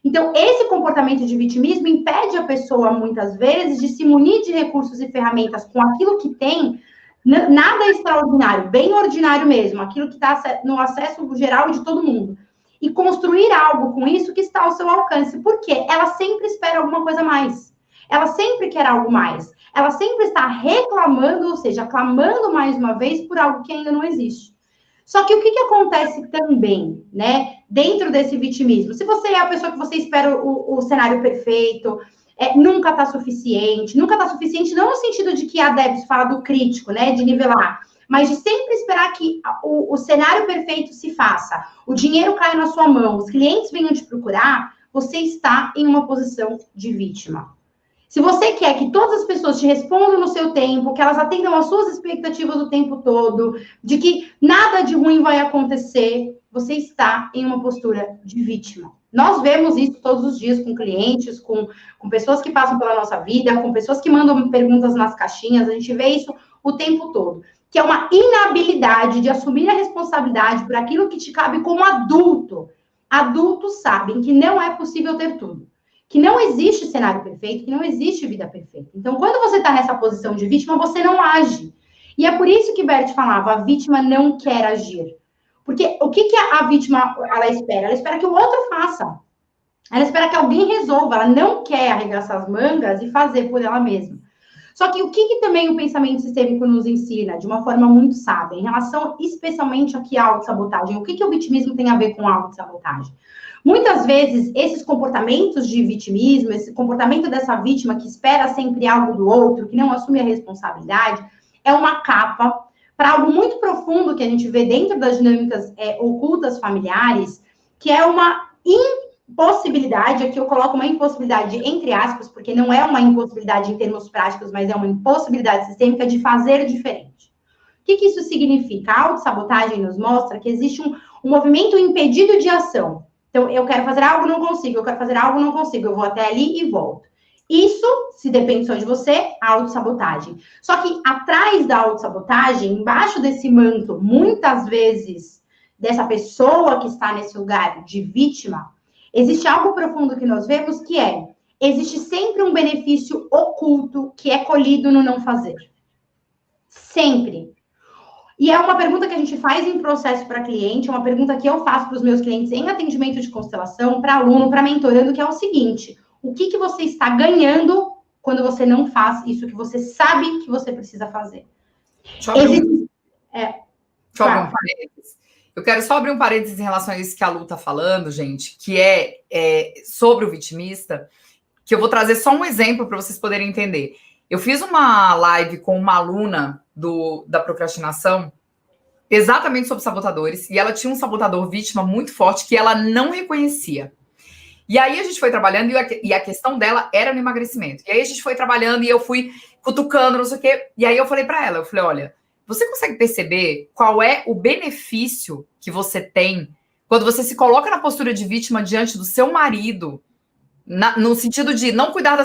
Então, esse comportamento de vitimismo impede a pessoa, muitas vezes, de se munir de recursos e ferramentas com aquilo que tem, nada extraordinário, bem ordinário mesmo, aquilo que está no acesso geral de todo mundo. E construir algo com isso que está ao seu alcance. Por quê? Ela sempre espera alguma coisa a mais. Ela sempre quer algo mais. Ela sempre está reclamando, ou seja, clamando mais uma vez por algo que ainda não existe. Só que o que acontece também, né, dentro desse vitimismo? Se você é a pessoa que você espera o cenário perfeito, nunca está suficiente não no sentido de que a Debs fala do crítico, né, de nivelar, mas de sempre esperar que o cenário perfeito se faça, o dinheiro caia na sua mão, os clientes venham te procurar, você está em uma posição de vítima. Se você quer que todas as pessoas te respondam no seu tempo, que elas atendam às suas expectativas o tempo todo, de que nada de ruim vai acontecer, você está em uma postura de vítima. Nós vemos isso todos os dias com clientes, com pessoas que passam pela nossa vida, com pessoas que mandam perguntas nas caixinhas, a gente vê isso o tempo todo. Que é uma inabilidade de assumir a responsabilidade por aquilo que te cabe como adulto. Adultos sabem que não é possível ter tudo. Que não existe cenário perfeito, que não existe vida perfeita. Então, quando você está nessa posição de vítima, você não age. E é por isso que Bert falava, a vítima não quer agir. Porque o que a vítima ela espera? Ela espera que o outro faça. Ela espera que alguém resolva. Ela não quer arregaçar as mangas e fazer por ela mesma. Só que o que também o pensamento sistêmico nos ensina, de uma forma muito sábia, em relação especialmente aqui à autossabotagem, o que o vitimismo tem a ver com a autossabotagem? Muitas vezes, esses comportamentos de vitimismo, esse comportamento dessa vítima que espera sempre algo do outro, que não assume a responsabilidade, é uma capa para algo muito profundo que a gente vê dentro das dinâmicas ocultas familiares, que é uma impossibilidade, aqui eu coloco uma impossibilidade entre aspas, porque não é uma impossibilidade em termos práticos, mas é uma impossibilidade sistêmica de fazer diferente. O que isso significa? A autossabotagem nos mostra que existe um movimento impedido de ação. Então, eu quero fazer algo, não consigo, eu quero fazer algo, não consigo, eu vou até ali e volto. Isso, se depende só de você, autossabotagem. Só que atrás da autossabotagem, embaixo desse manto, muitas vezes, dessa pessoa que está nesse lugar de vítima, existe algo profundo que nós vemos que existe sempre um benefício oculto que é colhido no não fazer. Sempre. E é uma pergunta que a gente faz em processo para cliente, é uma pergunta que eu faço para os meus clientes em atendimento de constelação, para aluno, para mentorando, que é o seguinte: o que você está ganhando quando você não faz isso que você sabe que você precisa fazer? Deixa eu abrir um parênteses. Eu quero só abrir um parênteses em relação a isso que a Lu está falando, gente, que é sobre o vitimista, que eu vou trazer só um exemplo para vocês poderem entender. Eu fiz uma live com uma aluna da procrastinação, exatamente sobre sabotadores, e ela tinha um sabotador vítima muito forte que ela não reconhecia. E aí a gente foi trabalhando, e a questão dela era no emagrecimento. E aí a gente foi trabalhando, e eu fui cutucando, não sei o quê. E aí eu falei para ela, olha, você consegue perceber qual é o benefício que você tem quando você se coloca na postura de vítima diante do seu marido, no sentido de não cuidar da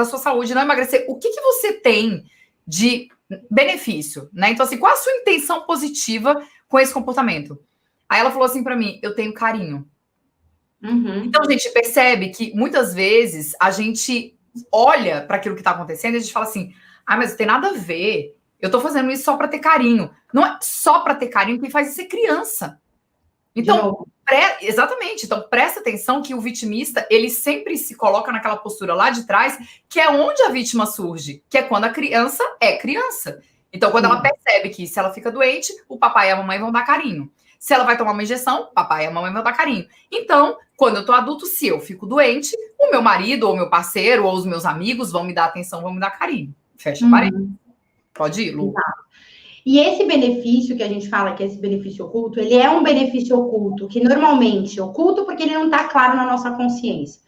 sua saúde, não emagrecer? O que você tem de benefício, né? Então, assim, qual a sua intenção positiva com esse comportamento? Aí ela falou assim para mim: eu tenho carinho. Uhum. Então, a gente percebe que muitas vezes a gente olha para aquilo que está acontecendo e a gente fala assim: mas não tem nada a ver. Eu tô fazendo isso só para ter carinho. Não é só para ter carinho, quem faz isso é criança. Então, exatamente. Então, presta atenção que o vitimista, ele sempre se coloca naquela postura lá de trás, que é onde a vítima surge, que é quando a criança é criança. Então, quando ela percebe que se ela fica doente, o papai e a mamãe vão dar carinho. Se ela vai tomar uma injeção, o papai e a mamãe vão dar carinho. Então, quando eu tô adulto, se eu fico doente, o meu marido, ou o meu parceiro, ou os meus amigos vão me dar atenção, vão me dar carinho. Fecha parênteses. Pode ir, Lu. Exato. E esse benefício que a gente fala, que é esse benefício oculto, ele é um benefício oculto, que normalmente oculto porque ele não está claro na nossa consciência.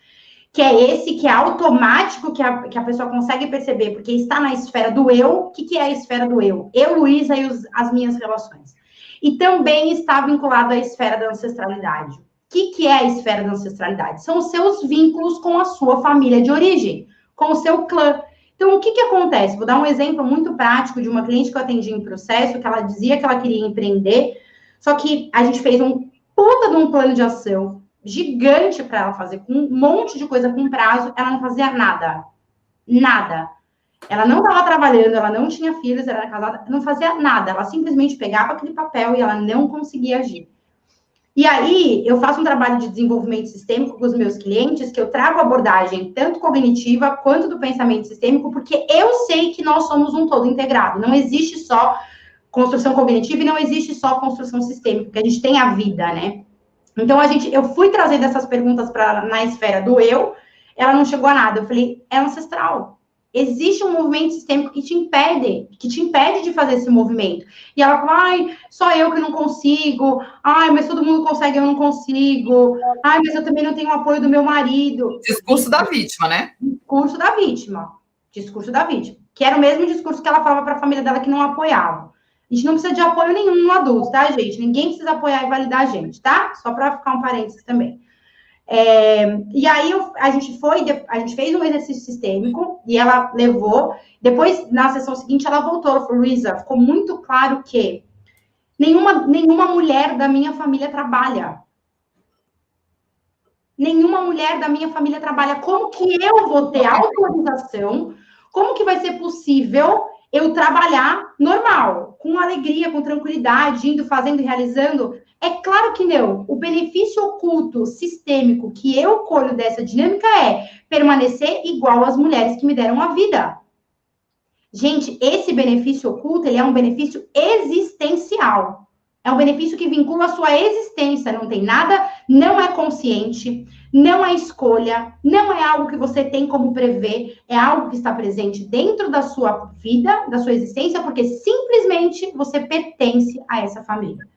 Que é esse que é automático, que a pessoa consegue perceber, porque está na esfera do eu. O que é a esfera do eu? Eu, Luísa, e as minhas relações. E também está vinculado à esfera da ancestralidade. O que é a esfera da ancestralidade? São os seus vínculos com a sua família de origem, com o seu clã. Então, o que acontece? Vou dar um exemplo muito prático de uma cliente que eu atendi em processo, que ela dizia que ela queria empreender, só que a gente fez um puta de um plano de ação gigante para ela fazer, com um monte de coisa com prazo, ela não fazia nada. Nada. Ela não estava trabalhando, ela não tinha filhos, ela era casada, não fazia nada. Ela simplesmente pegava aquele papel e ela não conseguia agir. E aí, eu faço um trabalho de desenvolvimento sistêmico com os meus clientes, que eu trago abordagem tanto cognitiva quanto do pensamento sistêmico, porque eu sei que nós somos um todo integrado. Não existe só construção cognitiva e não existe só construção sistêmica, porque a gente tem a vida, né? Então, eu fui trazendo essas perguntas na esfera do eu, ela não chegou a nada. Eu falei, é ancestral. Existe um movimento sistêmico que te impede de fazer esse movimento. E ela fala, só eu que não consigo. Mas todo mundo consegue, eu não consigo. Mas eu também não tenho o apoio do meu marido. Discurso da vítima, né? Discurso da vítima. Que era o mesmo discurso que ela falava para a família dela que não apoiava. A gente não precisa de apoio nenhum no adulto, tá, gente? Ninguém precisa apoiar e validar a gente, tá? Só para ficar um parênteses também. E aí a gente fez um exercício sistêmico e ela levou. Depois, na sessão seguinte, ela voltou. Ela falou, Luísa, ficou muito claro que nenhuma mulher da minha família trabalha. Nenhuma mulher da minha família trabalha. Como que eu vou ter autorização? Como que vai ser possível eu trabalhar normal, com alegria, com tranquilidade, indo, fazendo e realizando? É claro que não. O benefício oculto, sistêmico, que eu colho dessa dinâmica é permanecer igual às mulheres que me deram a vida. Gente, esse benefício oculto, ele é um benefício existencial. É um benefício que vincula a sua existência. Não tem nada, não é consciente, não é escolha, não é algo que você tem como prever, é algo que está presente dentro da sua vida, da sua existência, porque simplesmente você pertence a essa família.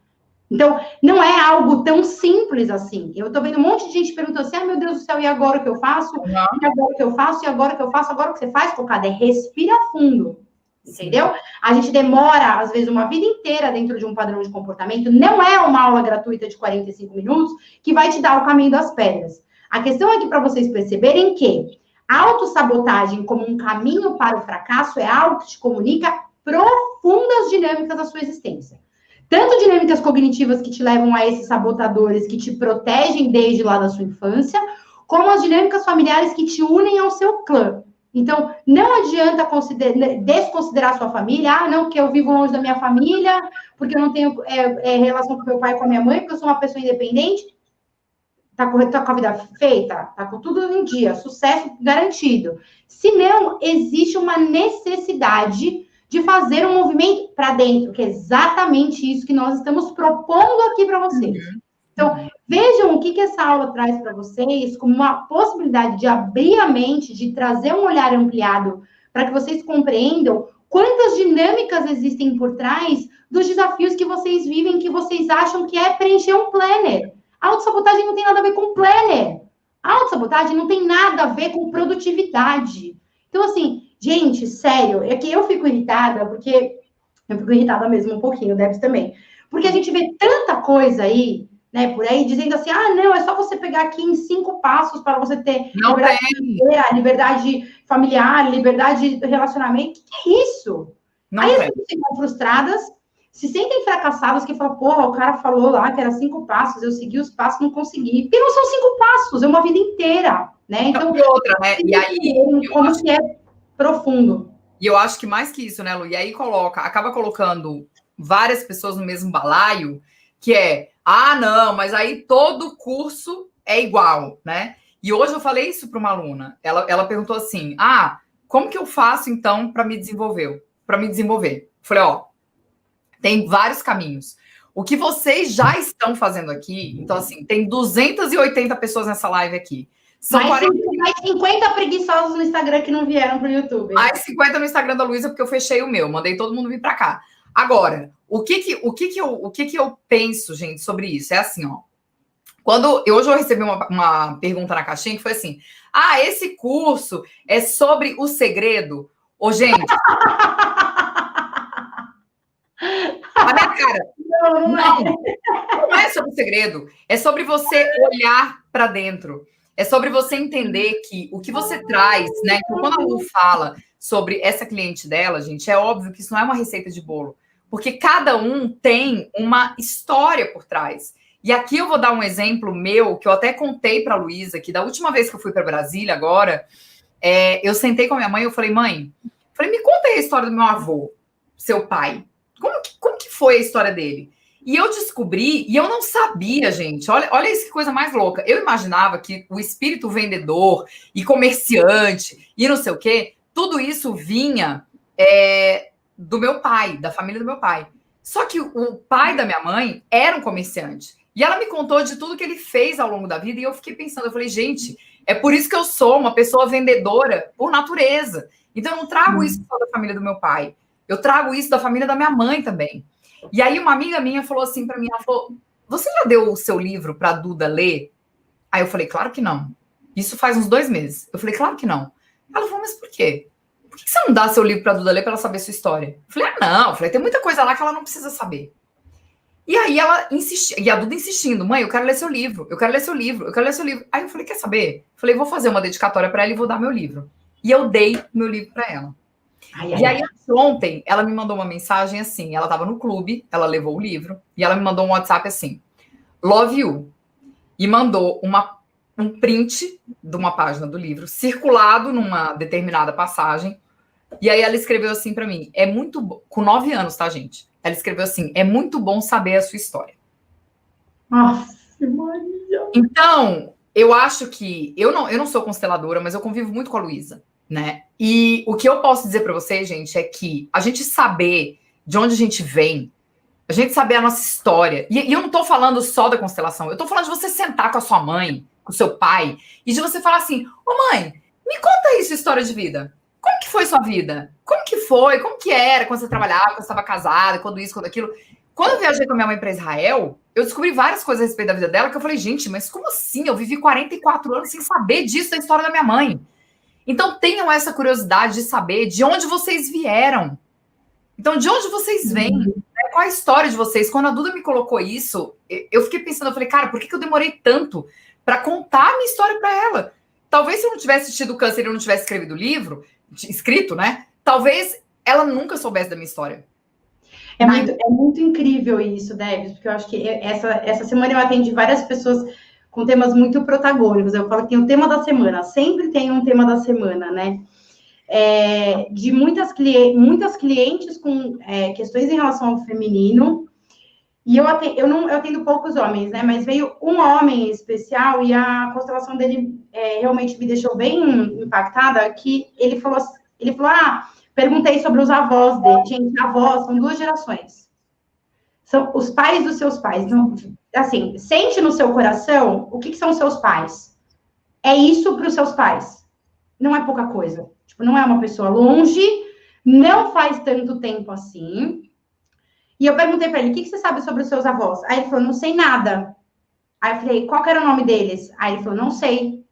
Então, não é algo tão simples assim. Eu tô vendo um monte de gente perguntando assim, meu Deus do céu, e agora o que eu faço? E agora o que eu faço? E agora o que eu faço? Agora o que você faz, Cocada, é respira fundo. Entendeu? A gente demora, às vezes, uma vida inteira dentro de um padrão de comportamento. Não é uma aula gratuita de 45 minutos que vai te dar o caminho das pedras. A questão é que, para vocês perceberem que a autossabotagem como um caminho para o fracasso é algo que te comunica profundas dinâmicas da sua existência. Tanto dinâmicas cognitivas que te levam a esses sabotadores que te protegem desde lá da sua infância, como as dinâmicas familiares que te unem ao seu clã. Então, não adianta desconsiderar sua família. Ah, não, porque eu vivo longe da minha família, porque eu não tenho relação com meu pai e com a minha mãe, porque eu sou uma pessoa independente. Tá com a vida feita? Tá com tudo em dia, sucesso garantido. Se não, existe uma necessidade de fazer um movimento para dentro, que é exatamente isso que nós estamos propondo aqui para vocês. Então, vejam o que essa aula traz para vocês como uma possibilidade de abrir a mente, de trazer um olhar ampliado para que vocês compreendam quantas dinâmicas existem por trás dos desafios que vocês vivem, que vocês acham que é preencher um planner. A autossabotagem não tem nada a ver com planner. A autossabotagem não tem nada a ver com produtividade. Então, assim, gente, sério, é que eu fico irritada, porque eu fico irritada mesmo um pouquinho, Debs também. Porque a gente vê tanta coisa aí, né, por aí, dizendo assim, não, é só você pegar aqui em 5 passos para você ter liberdade familiar, liberdade de relacionamento. O que é isso? Não aí as pessoas ficam frustradas, se sentem fracassadas, que falam, porra, o cara falou lá que era 5 passos, eu segui os passos, não consegui. Porque não são 5 passos, é uma vida inteira, né? Então, e outra, né? E aí, como que é profundo. E eu acho que mais que isso, né, Lu? E aí acaba colocando várias pessoas no mesmo balaio, que é, não, mas aí todo curso é igual, né? E hoje eu falei isso para uma aluna. Ela perguntou assim, como que eu faço, então, para me desenvolver? Eu falei, tem vários caminhos. O que vocês já estão fazendo aqui, então, assim, tem 280 pessoas nessa live aqui. São mais 50 preguiçosos no Instagram que não vieram para o YouTube. Mais 50 no Instagram da Luísa, porque eu fechei o meu. Mandei todo mundo vir para cá. Agora, o que eu penso, gente, sobre isso? É assim, ó. Hoje eu recebi uma pergunta na caixinha que foi assim, esse curso é sobre o segredo? Ô, gente... A minha cara. Não é sobre o segredo. É sobre você olhar para dentro. É sobre você entender que o que você traz, né? Então, quando a Lu fala sobre essa cliente dela, gente, é óbvio que isso não é uma receita de bolo. Porque cada um tem uma história por trás. E aqui eu vou dar um exemplo meu, que eu até contei para a Luísa, que da última vez que eu fui para Brasília, agora, eu sentei com a minha mãe e eu falei, mãe, me conta aí a história do meu avô, seu pai. Como que foi a história dele? E eu descobri, e eu não sabia, gente, olha isso que coisa mais louca. Eu imaginava que o espírito vendedor e comerciante e não sei o quê, tudo isso vinha do meu pai, da família do meu pai. Só que o pai da minha mãe era um comerciante. E ela me contou de tudo que ele fez ao longo da vida, e eu fiquei pensando, eu falei, gente, é por isso que eu sou uma pessoa vendedora por natureza. Então eu não trago isso só da família do meu pai. Eu trago isso da família da minha mãe também. E aí uma amiga minha falou assim para mim, ela falou, você já deu o seu livro para a Duda ler? Aí eu falei, claro que não. Isso faz uns 2 meses. Eu falei, claro que não. Ela falou, mas por quê? Por que você não dá seu livro para a Duda ler para ela saber sua história? Eu falei, não. Eu falei, tem muita coisa lá que ela não precisa saber. E aí ela insistiu, e a Duda insistindo, mãe, eu quero ler seu livro, eu quero ler seu livro, eu quero ler seu livro. Aí eu falei, quer saber? Eu falei, vou fazer uma dedicatória para ela e vou dar meu livro. E eu dei meu livro para ela. E aí, ontem, ela me mandou uma mensagem assim, ela estava no clube, ela levou o livro, e ela me mandou um WhatsApp assim, love you, e mandou um print de uma página do livro, circulado numa determinada passagem, e aí ela escreveu assim para mim, é muito bom, com 9 anos, tá, gente? Ela escreveu assim, é muito bom saber a sua história. Nossa, Maria! Então, eu acho que, eu não sou consteladora, mas eu convivo muito com a Luísa, né? E o que eu posso dizer para vocês, gente, é que a gente saber de onde a gente vem, a gente saber a nossa história, e eu não tô falando só da constelação, eu tô falando de você sentar com a sua mãe, com o seu pai, e de você falar assim, mãe, me conta aí sua história de vida. Como que foi sua vida? Como que foi? Como que era quando você trabalhava, quando você estava casada, quando isso, quando aquilo? Quando eu viajei com a minha mãe para Israel, eu descobri várias coisas a respeito da vida dela que eu falei, gente, mas como assim? Eu vivi 44 anos sem saber disso da história da minha mãe. Então tenham essa curiosidade de saber de onde vocês vieram. Então, de onde vocês vêm? Né? Qual a história de vocês? Quando a Duda me colocou isso, eu fiquei pensando, eu falei, cara, por que eu demorei tanto para contar a minha história para ela? Talvez se eu não tivesse tido câncer e eu não tivesse escrevido o livro, escrito, né? Talvez ela nunca soubesse da minha história. É muito incrível isso, Debs, porque eu acho que essa semana eu atendi várias pessoas com temas muito protagônicos. Eu falo que tem o tema da semana, sempre tem um tema da semana, né? De muitas clientes com questões em relação ao feminino, e eu atendo poucos homens, né? Mas veio um homem especial e a constelação dele realmente me deixou bem impactada, que ele falou, perguntei sobre os avós dele. Gente, avós são 2 gerações. São os pais dos seus pais. Então, assim, sente no seu coração o que são os seus pais. É isso para os seus pais. Não é pouca coisa. Tipo, não é uma pessoa longe, não faz tanto tempo assim. E eu perguntei para ele, o que você sabe sobre os seus avós? Aí ele falou, não sei nada. Aí eu falei, qual que era o nome deles? Aí ele falou, não sei.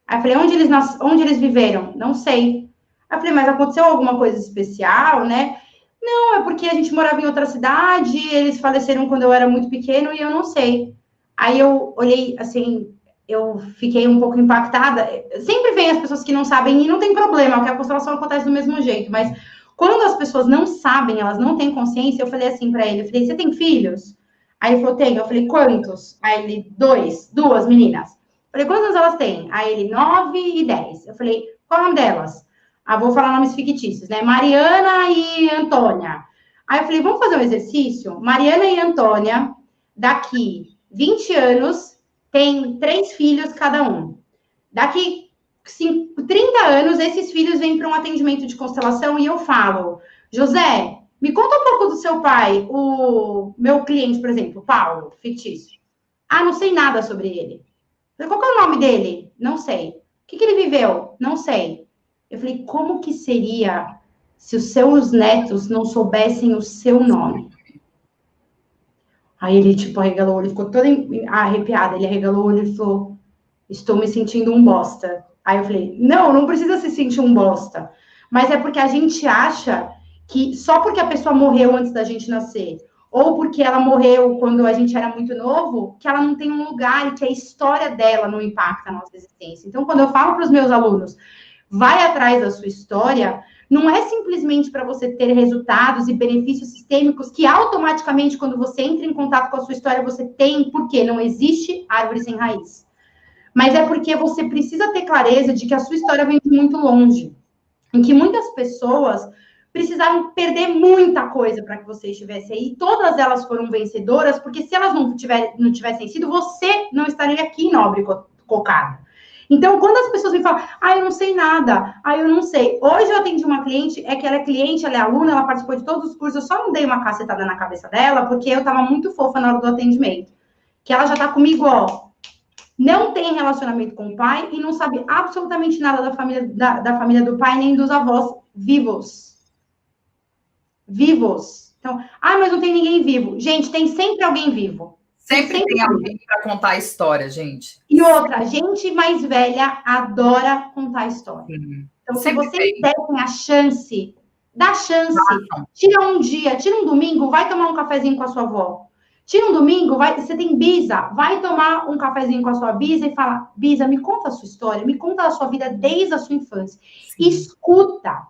Aí eu falei, onde eles viveram? Não sei. Aí eu falei, mas aconteceu alguma coisa especial, né? Não, é porque a gente morava em outra cidade, eles faleceram quando eu era muito pequeno e eu não sei. Aí eu olhei, assim, eu fiquei um pouco impactada. Sempre vem as pessoas que não sabem e não tem problema, porque a constelação acontece do mesmo jeito, mas quando as pessoas não sabem, elas não têm consciência, eu falei assim para ele, eu falei, você tem filhos? Aí ele falou, tenho. Eu falei, quantos? Aí ele, 2 meninas. Eu falei, quantas elas têm? Aí ele, 9 e 10. Eu falei, qual é o nome delas? Ah, vou falar nomes fictícios, né? Mariana e Antônia. Aí eu falei, vamos fazer um exercício? Mariana e Antônia, daqui 20 anos, tem 3 filhos cada um. Daqui 30 anos, esses filhos vêm para um atendimento de constelação e eu falo, José, me conta um pouco do seu pai, o meu cliente, por exemplo, Paulo, fictício. Ah, não sei nada sobre ele. Qual que é o nome dele? Não sei. O que ele viveu? Não sei. Eu falei, como que seria se os seus netos não soubessem o seu nome? Aí ele, tipo, arregalou o olho, ficou todo arrepiado. Ele arregalou o olho e falou, estou me sentindo um bosta. Aí eu falei, não precisa se sentir um bosta. Mas é porque a gente acha que só porque a pessoa morreu antes da gente nascer, ou porque ela morreu quando a gente era muito novo, que ela não tem um lugar e que a história dela não impacta a nossa existência. Então, quando eu falo para os meus alunos, vai atrás da sua história, não é simplesmente para você ter resultados e benefícios sistêmicos que automaticamente, quando você entra em contato com a sua história, você tem, porque não existe árvore sem raiz. Mas é porque você precisa ter clareza de que a sua história vem de muito longe, em que muitas pessoas precisaram perder muita coisa para que você estivesse aí, todas elas foram vencedoras, porque se elas não tivessem sido, você não estaria aqui, nobre cocada. Então, quando as pessoas me falam, eu não sei nada, eu não sei. Hoje eu atendi uma cliente, que ela é cliente, ela é aluna, ela participou de todos os cursos, eu só não dei uma cacetada na cabeça dela, porque eu estava muito fofa na hora do atendimento. Que ela já está comigo, não tem relacionamento com o pai e não sabe absolutamente nada da família do pai, nem dos avós vivos. Então, mas não tem ninguém vivo. Gente, tem sempre alguém vivo. Sempre tem alguém para contar a história, gente. E outra, gente mais velha adora contar a história. Então, se vocês derem a chance, dá chance. Tira um dia, tira um domingo, vai tomar um cafezinho com a sua avó. Tira um domingo, você tem bisa, vai tomar um cafezinho com a sua bisa e fala, bisa, me conta a sua história, me conta a sua vida desde a sua infância. Sim. Escuta.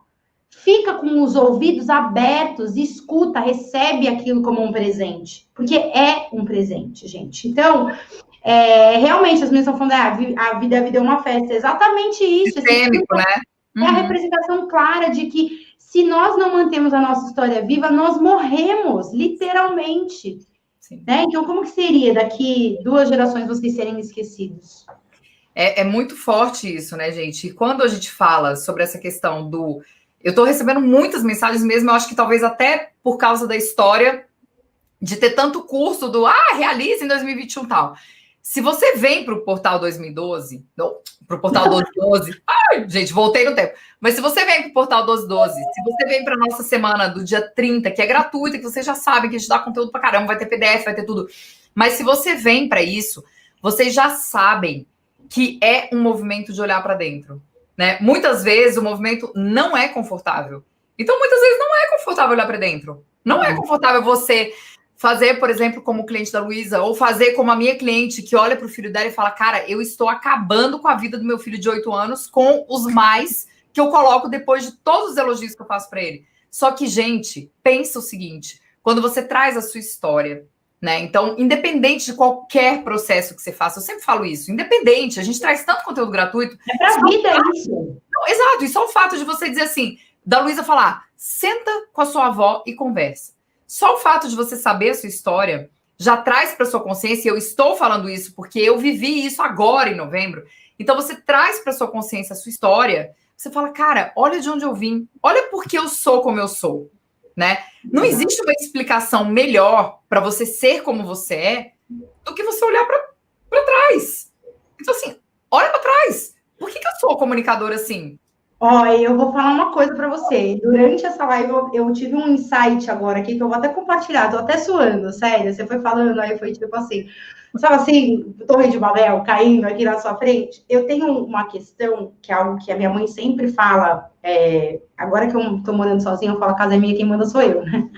Fica com os ouvidos abertos, escuta, recebe aquilo como um presente. Porque é um presente, gente. Então, realmente, as meninas estão falando, a vida é uma festa. Exatamente isso. Sistêmico, né? É a representação clara de que se nós não mantemos a nossa história viva, nós morremos, literalmente. Né? Então, como que seria daqui 2 gerações vocês serem esquecidos? É muito forte isso, né, gente? E quando a gente fala sobre essa questão do... Eu estou recebendo muitas mensagens mesmo, eu acho que talvez até por causa da história de ter tanto curso do realize em 2021 e tal. Se você vem para o Portal 2012, não, para o Portal 1212, ai, gente, voltei no tempo. Mas se você vem para o Portal 1212, se você vem para a nossa semana do dia 30, que é gratuita, que vocês já sabem que a gente dá conteúdo para caramba, vai ter PDF, vai ter tudo. Mas se você vem para isso, vocês já sabem que é um movimento de olhar para dentro, né? Muitas vezes o movimento não é confortável. Então, muitas vezes não é confortável olhar para dentro. Não é confortável você fazer, por exemplo, como o cliente da Luísa, ou fazer como a minha cliente, que olha para o filho dela e fala, cara, eu estou acabando com a vida do meu filho de 8 anos com os mais que eu coloco depois de todos os elogios que eu faço para ele. Só que, gente, pensa o seguinte, quando você traz a sua história, né? Então, independente de qualquer processo que você faça, eu sempre falo isso, independente, a gente traz tanto conteúdo gratuito. É para a vida isso. Não, exato, e só o fato de você dizer assim, da Luísa falar, senta com a sua avó e conversa. Só o fato de você saber a sua história já traz para sua consciência, e eu estou falando isso porque eu vivi isso agora em novembro, então você traz para sua consciência a sua história, você fala, cara, olha de onde eu vim, olha por que eu sou como eu sou, né? Não existe uma explicação melhor para você ser como você é do que você olhar para trás. Então, assim, olha para trás. Por que eu sou comunicadora assim? Ó, eu vou falar uma coisa para você. Durante essa live, eu tive um insight agora aqui que eu vou até compartilhar. Tô até suando, sério. Você foi falando, aí foi tipo assim, sabe assim, Torre de Babel caindo aqui na sua frente? Eu tenho uma questão, que é algo que a minha mãe sempre fala, agora que eu tô morando sozinha, eu falo, a casa é minha, quem manda sou eu, né?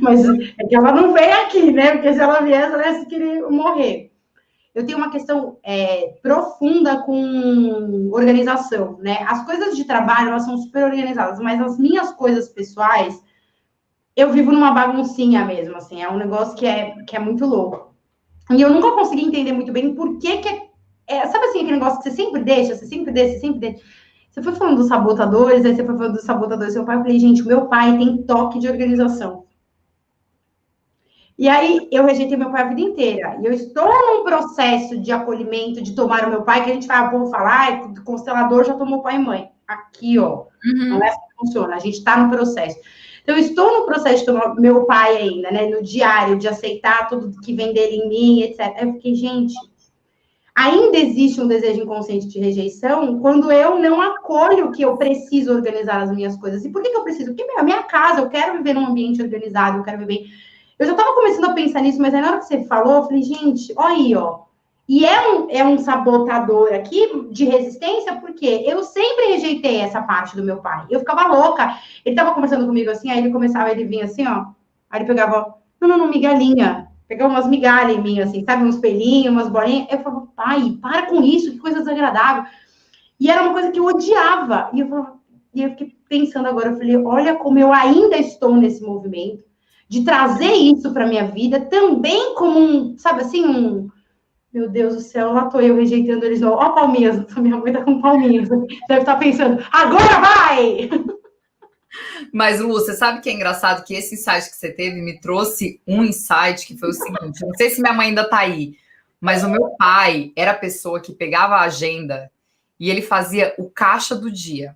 Mas é que ela não vem aqui, né? Porque se ela viesse, ela ia querer morrer. Eu tenho uma questão profunda com organização, né? As coisas de trabalho, elas são super organizadas, mas as minhas coisas pessoais, eu vivo numa baguncinha mesmo, assim, é um negócio que é muito louco. E eu nunca consegui entender muito bem por que sabe assim, aquele negócio que você sempre deixa, você sempre deixa, você sempre deixa. Você foi falando dos sabotadores, aí você foi falando dos sabotadores do seu pai, eu falei, gente, meu pai tem toque de organização. E aí, eu rejeitei meu pai a vida inteira. E eu estou num processo de acolhimento, de tomar o meu pai, que a gente vai, vou falar, o constelador já tomou pai e mãe. Aqui, ó. Não é assim que funciona. A gente está no processo. Então, eu estou no processo de tomar meu pai ainda, né? No diário, de aceitar tudo que vem dele em mim, etc. Aí eu fiquei, gente, ainda existe um desejo inconsciente de rejeição quando eu não acolho que eu preciso organizar as minhas coisas. E por que eu preciso? Porque é a minha casa, eu quero viver num ambiente organizado, eu quero viver... Eu já estava começando a pensar nisso, mas aí na hora que você falou, eu falei, gente, olha aí, ó. E é um sabotador aqui de resistência, porque eu sempre rejeitei essa parte do meu pai. Eu ficava louca. Ele estava conversando comigo assim, aí ele vinha assim, ó. Aí ele pegava, não, migalhinha. Pegava umas migalhas em mim, assim, sabe? Uns pelinhos, umas bolinhas. Eu falava, pai, para com isso, que coisa desagradável. E era uma coisa que eu odiava. E eu fiquei pensando agora, eu falei, olha como eu ainda estou nesse movimento de trazer isso para minha vida também como um, sabe assim, meu Deus do céu, lá tô eu rejeitando eles, ó, palminhas, minha mãe tá com palminhas, deve estar pensando, agora vai! Mas, Lu, você sabe que é engraçado que esse insight que você teve me trouxe um insight que foi o seguinte, não sei se minha mãe ainda tá aí, mas o meu pai era a pessoa que pegava a agenda e ele fazia o caixa do dia.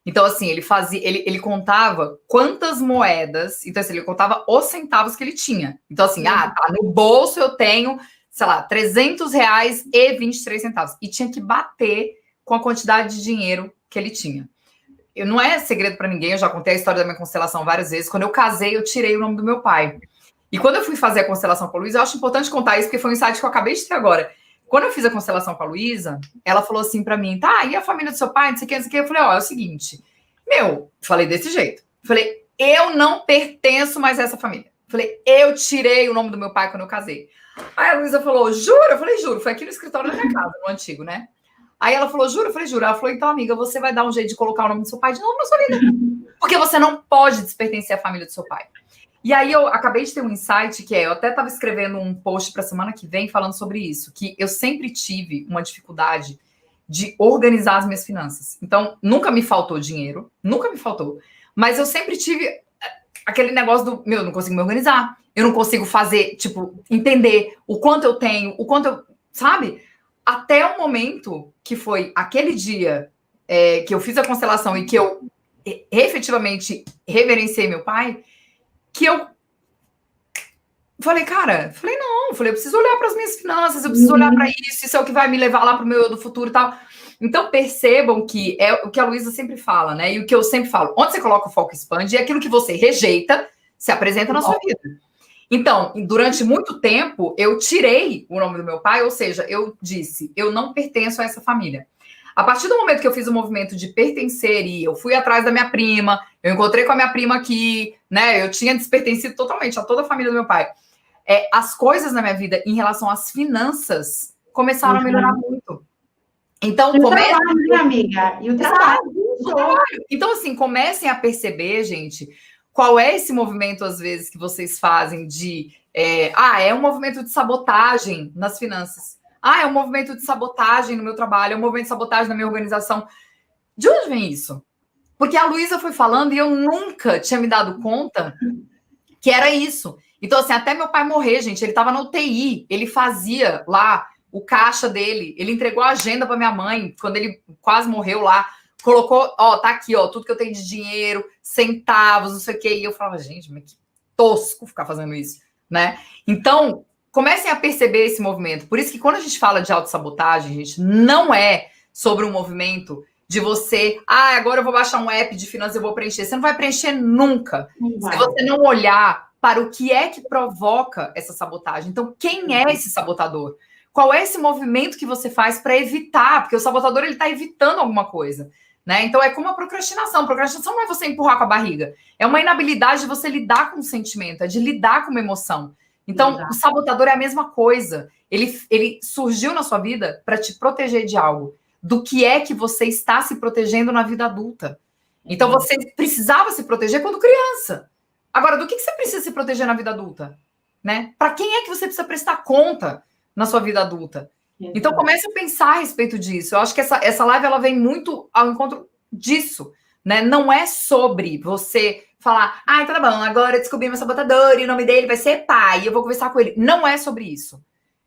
Então, assim, ele contava quantas moedas, então, assim, ele contava os centavos que ele tinha. Então, assim, tá, no bolso eu tenho, sei lá, R$300,23. E tinha que bater com a quantidade de dinheiro que ele tinha. Não é segredo para ninguém, eu já contei a história da minha constelação várias vezes. Quando eu casei, eu tirei o nome do meu pai. E quando eu fui fazer a constelação com a Luísa, eu acho importante contar isso, porque foi um insight que eu acabei de ter agora. Quando eu fiz a constelação com a Luísa, ela falou assim pra mim, tá, e a família do seu pai, não sei o que, não sei o que. Eu falei, ó, é o seguinte, falei desse jeito. Falei, eu não pertenço mais a essa família. Falei, eu tirei o nome do meu pai quando eu casei. Aí a Luísa falou, jura? Eu falei, juro, foi aqui no escritório da minha casa, no antigo, né? Aí ela falou, jura? Eu falei, juro. Ela falou, então, amiga, você vai dar um jeito de colocar o nome do seu pai de novo na sua vida. Porque você não pode despertencer à família do seu pai. E aí eu acabei de ter um insight que eu até estava escrevendo um post para a semana que vem falando sobre isso, que eu sempre tive uma dificuldade de organizar as minhas finanças. Então, nunca me faltou dinheiro, nunca me faltou, mas eu sempre tive aquele negócio do, eu não consigo me organizar, eu não consigo fazer, tipo, entender o quanto eu tenho, o quanto eu, sabe? Até o momento que foi aquele dia que eu fiz a constelação e que eu efetivamente reverenciei meu pai, que eu falei, cara, não. Eu falei, eu preciso olhar para as minhas finanças, eu preciso olhar para isso é o que vai me levar lá para o meu eu do futuro e tal. Então, percebam que é o que a Luísa sempre fala, né? E o que eu sempre falo, onde você coloca o foco expande, e aquilo que você rejeita se apresenta na sua vida. Então, durante muito tempo, eu tirei o nome do meu pai, ou seja, eu disse, eu não pertenço a essa família. A partir do momento que eu fiz o movimento de pertencer e eu fui atrás da minha prima, eu encontrei com a minha prima aqui, né? Eu tinha despertencido totalmente a toda a família do meu pai. As coisas na minha vida em relação às finanças começaram a melhorar muito. Então, e o trabalho, né, amiga? E o trabalho. Então, assim, comecem a perceber, gente, qual é esse movimento, às vezes, que vocês fazem de... é um movimento de sabotagem nas finanças. É um movimento de sabotagem no meu trabalho, é um movimento de sabotagem na minha organização. De onde vem isso? Porque a Luísa foi falando e eu nunca tinha me dado conta que era isso. Então, assim, até meu pai morrer, gente, ele estava na UTI, ele fazia lá o caixa dele, ele entregou a agenda para minha mãe, quando ele quase morreu lá, colocou, tá aqui, tudo que eu tenho de dinheiro, centavos, não sei o quê, e eu falava, gente, mas que tosco ficar fazendo isso, né? Então, comecem a perceber esse movimento. Por isso que quando a gente fala de autossabotagem, gente, não é sobre um movimento de você, agora eu vou baixar um app de finanças e eu vou preencher. Você não vai preencher nunca, se você não olhar para o que é que provoca essa sabotagem. Então, quem é esse sabotador? Qual é esse movimento que você faz para evitar? Porque o sabotador, ele está evitando alguma coisa, né? Então, é como a procrastinação. Procrastinação não é você empurrar com a barriga. É uma inabilidade de você lidar com o sentimento, é de lidar com uma emoção. Então, o sabotador é a mesma coisa. Ele surgiu na sua vida para te proteger de algo. Do que é que você está se protegendo na vida adulta. Então, você precisava se proteger quando criança. Agora, do que você precisa se proteger na vida adulta? Né? Para quem é que você precisa prestar conta na sua vida adulta? Então, comece a pensar a respeito disso. Eu acho que essa live ela vem muito ao encontro disso. Né? Não é sobre você falar, então tá bom, agora eu descobri meu sabotador e o nome dele vai ser pai, eu vou conversar com ele. Não é sobre isso.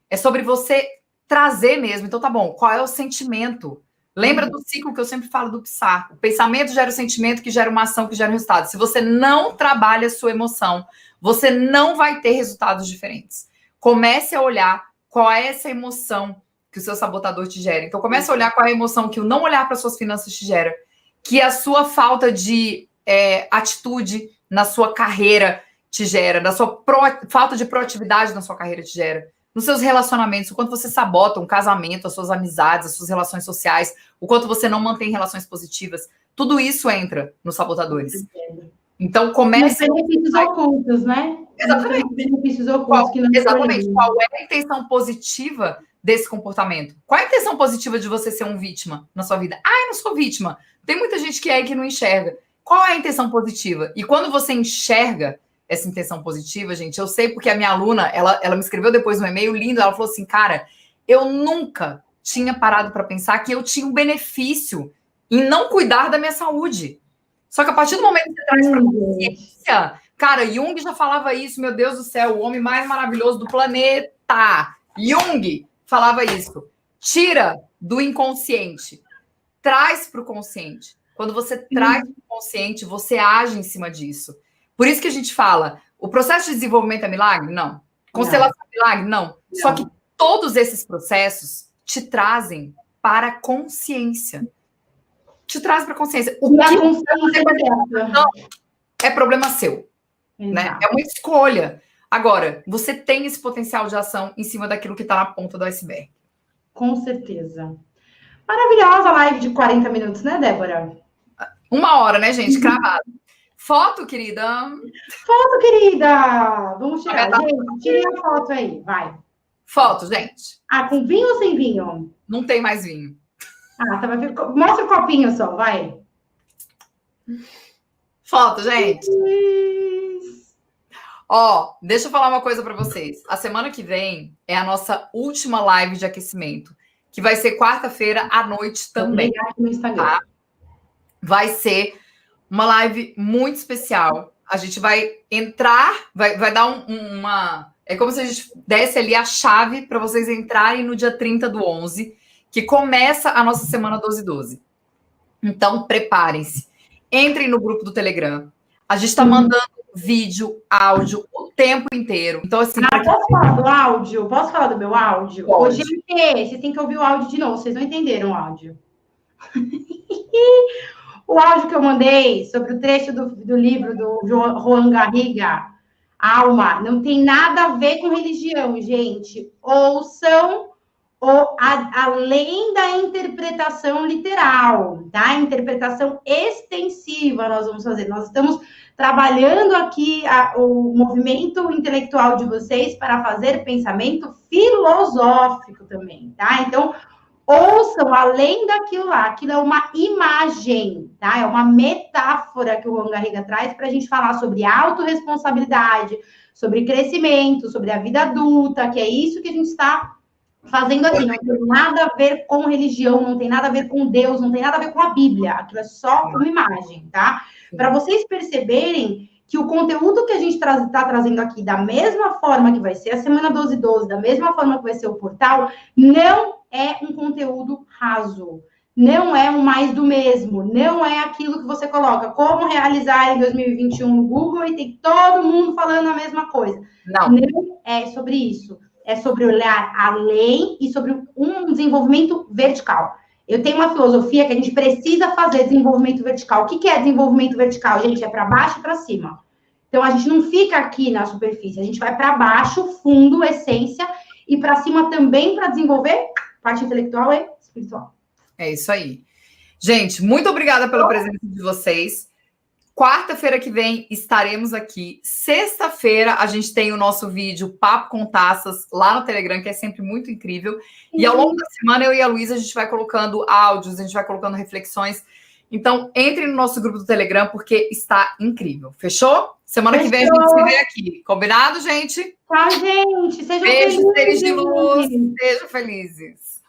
É sobre você trazer mesmo. Então, tá bom, qual é o sentimento? Lembra do ciclo que eu sempre falo do PSAR. O pensamento gera o sentimento, que gera uma ação, que gera um resultado. Se você não trabalha a sua emoção, você não vai ter resultados diferentes. Comece a olhar qual é essa emoção que o seu sabotador te gera. Então, comece a olhar qual é a emoção que o não olhar para suas finanças te gera. Que a sua falta de atitude na sua carreira te gera, da sua falta de proatividade na sua carreira te gera. Nos seus relacionamentos, o quanto você sabota um casamento, as suas amizades, as suas relações sociais, o quanto você não mantém relações positivas, tudo isso entra nos sabotadores. Então, comece... Os benefícios ocultos, né? Exatamente. Os benefícios ocultos que não exatamente. Qual é a intenção positiva desse comportamento? Qual é a intenção positiva de você ser um vítima na sua vida? Eu não sou vítima. Tem muita gente que que não enxerga. Qual é a intenção positiva? E quando você enxerga essa intenção positiva, gente, eu sei porque a minha aluna, ela me escreveu depois um e-mail lindo, ela falou assim, cara, eu nunca tinha parado para pensar que eu tinha um benefício em não cuidar da minha saúde. Só que a partir do momento que você traz para consciência, cara, Jung já falava isso, meu Deus do céu, o homem mais maravilhoso do planeta. Jung falava isso. Tira do inconsciente, traz para o consciente. Quando você traz para o consciente, você age em cima disso. Por isso que a gente fala, o processo de desenvolvimento é milagre? Não. Constelação é milagre? Não. Só que todos esses processos te trazem para a consciência. Te traz para a consciência. O que você é problema seu. Né? É uma escolha. Agora, você tem esse potencial de ação em cima daquilo que está na ponta do iceberg. Com certeza. Maravilhosa live de 40 minutos, né, Débora? 1 hora, né, gente? Cravado. Foto, querida. Foto, querida. Vamos tirar. Gente, tirem a foto aí, vai. Foto, gente. Com vinho ou sem vinho? Não tem mais vinho. Mostra o copinho só, vai. Foto, gente. Deixa eu falar uma coisa para vocês. A semana que vem é a nossa última live de aquecimento, que vai ser quarta-feira à noite também. No Instagram. Tá? Vai ser uma live muito especial. A gente vai entrar, vai dar uma... É como se a gente desse ali a chave para vocês entrarem no dia 30/11, que começa a nossa semana 12/12. Então, preparem-se. Entrem no grupo do Telegram. A gente está mandando vídeo, áudio o tempo inteiro. Então, assim... Posso falar do áudio? Posso falar do meu áudio? Pode. Ô, gente, vocês têm que ouvir o áudio de novo. Vocês não entenderam o áudio. O áudio que eu mandei sobre o trecho do livro do Juan Garriga, Alma, não tem nada a ver com religião, gente. Ouçam além da interpretação literal, tá? Interpretação extensiva nós vamos fazer. Nós estamos trabalhando aqui o movimento intelectual de vocês para fazer pensamento filosófico também, tá? Então, ouçam além daquilo lá. Aquilo é uma imagem, tá? É uma metáfora que o Juan Garriga traz para a gente falar sobre autorresponsabilidade, sobre crescimento, sobre a vida adulta, que é isso que a gente está fazendo aqui. Não tem nada a ver com religião, não tem nada a ver com Deus, não tem nada a ver com a Bíblia. Aquilo é só uma imagem, tá? Para vocês perceberem que o conteúdo que a gente está trazendo aqui, da mesma forma que vai ser a Semana 12/12, da mesma forma que vai ser o portal, não é um conteúdo raso, não é um mais do mesmo, não é aquilo que você coloca, como realizar em 2021 no Google e tem todo mundo falando a mesma coisa. Não é sobre isso, é sobre olhar além e sobre um desenvolvimento vertical. Eu tenho uma filosofia que a gente precisa fazer desenvolvimento vertical. O que é desenvolvimento vertical, gente? É para baixo e para cima. Então, a gente não fica aqui na superfície, a gente vai para baixo, fundo, essência, e para cima também para desenvolver parte intelectual e espiritual. É isso aí. Gente, muito obrigada pela presença de vocês. Quarta-feira que vem estaremos aqui. Sexta-feira a gente tem o nosso vídeo Papo com Taças lá no Telegram, que é sempre muito incrível. E ao longo da semana, eu e a Luísa, a gente vai colocando áudios, a gente vai colocando reflexões. Então, entre no nosso grupo do Telegram, porque está incrível. Fechou? Semana que vem a gente se vê aqui. Combinado, gente? Tá, gente. Sejam felizes. Beijo, seres de luz. Sejam felizes.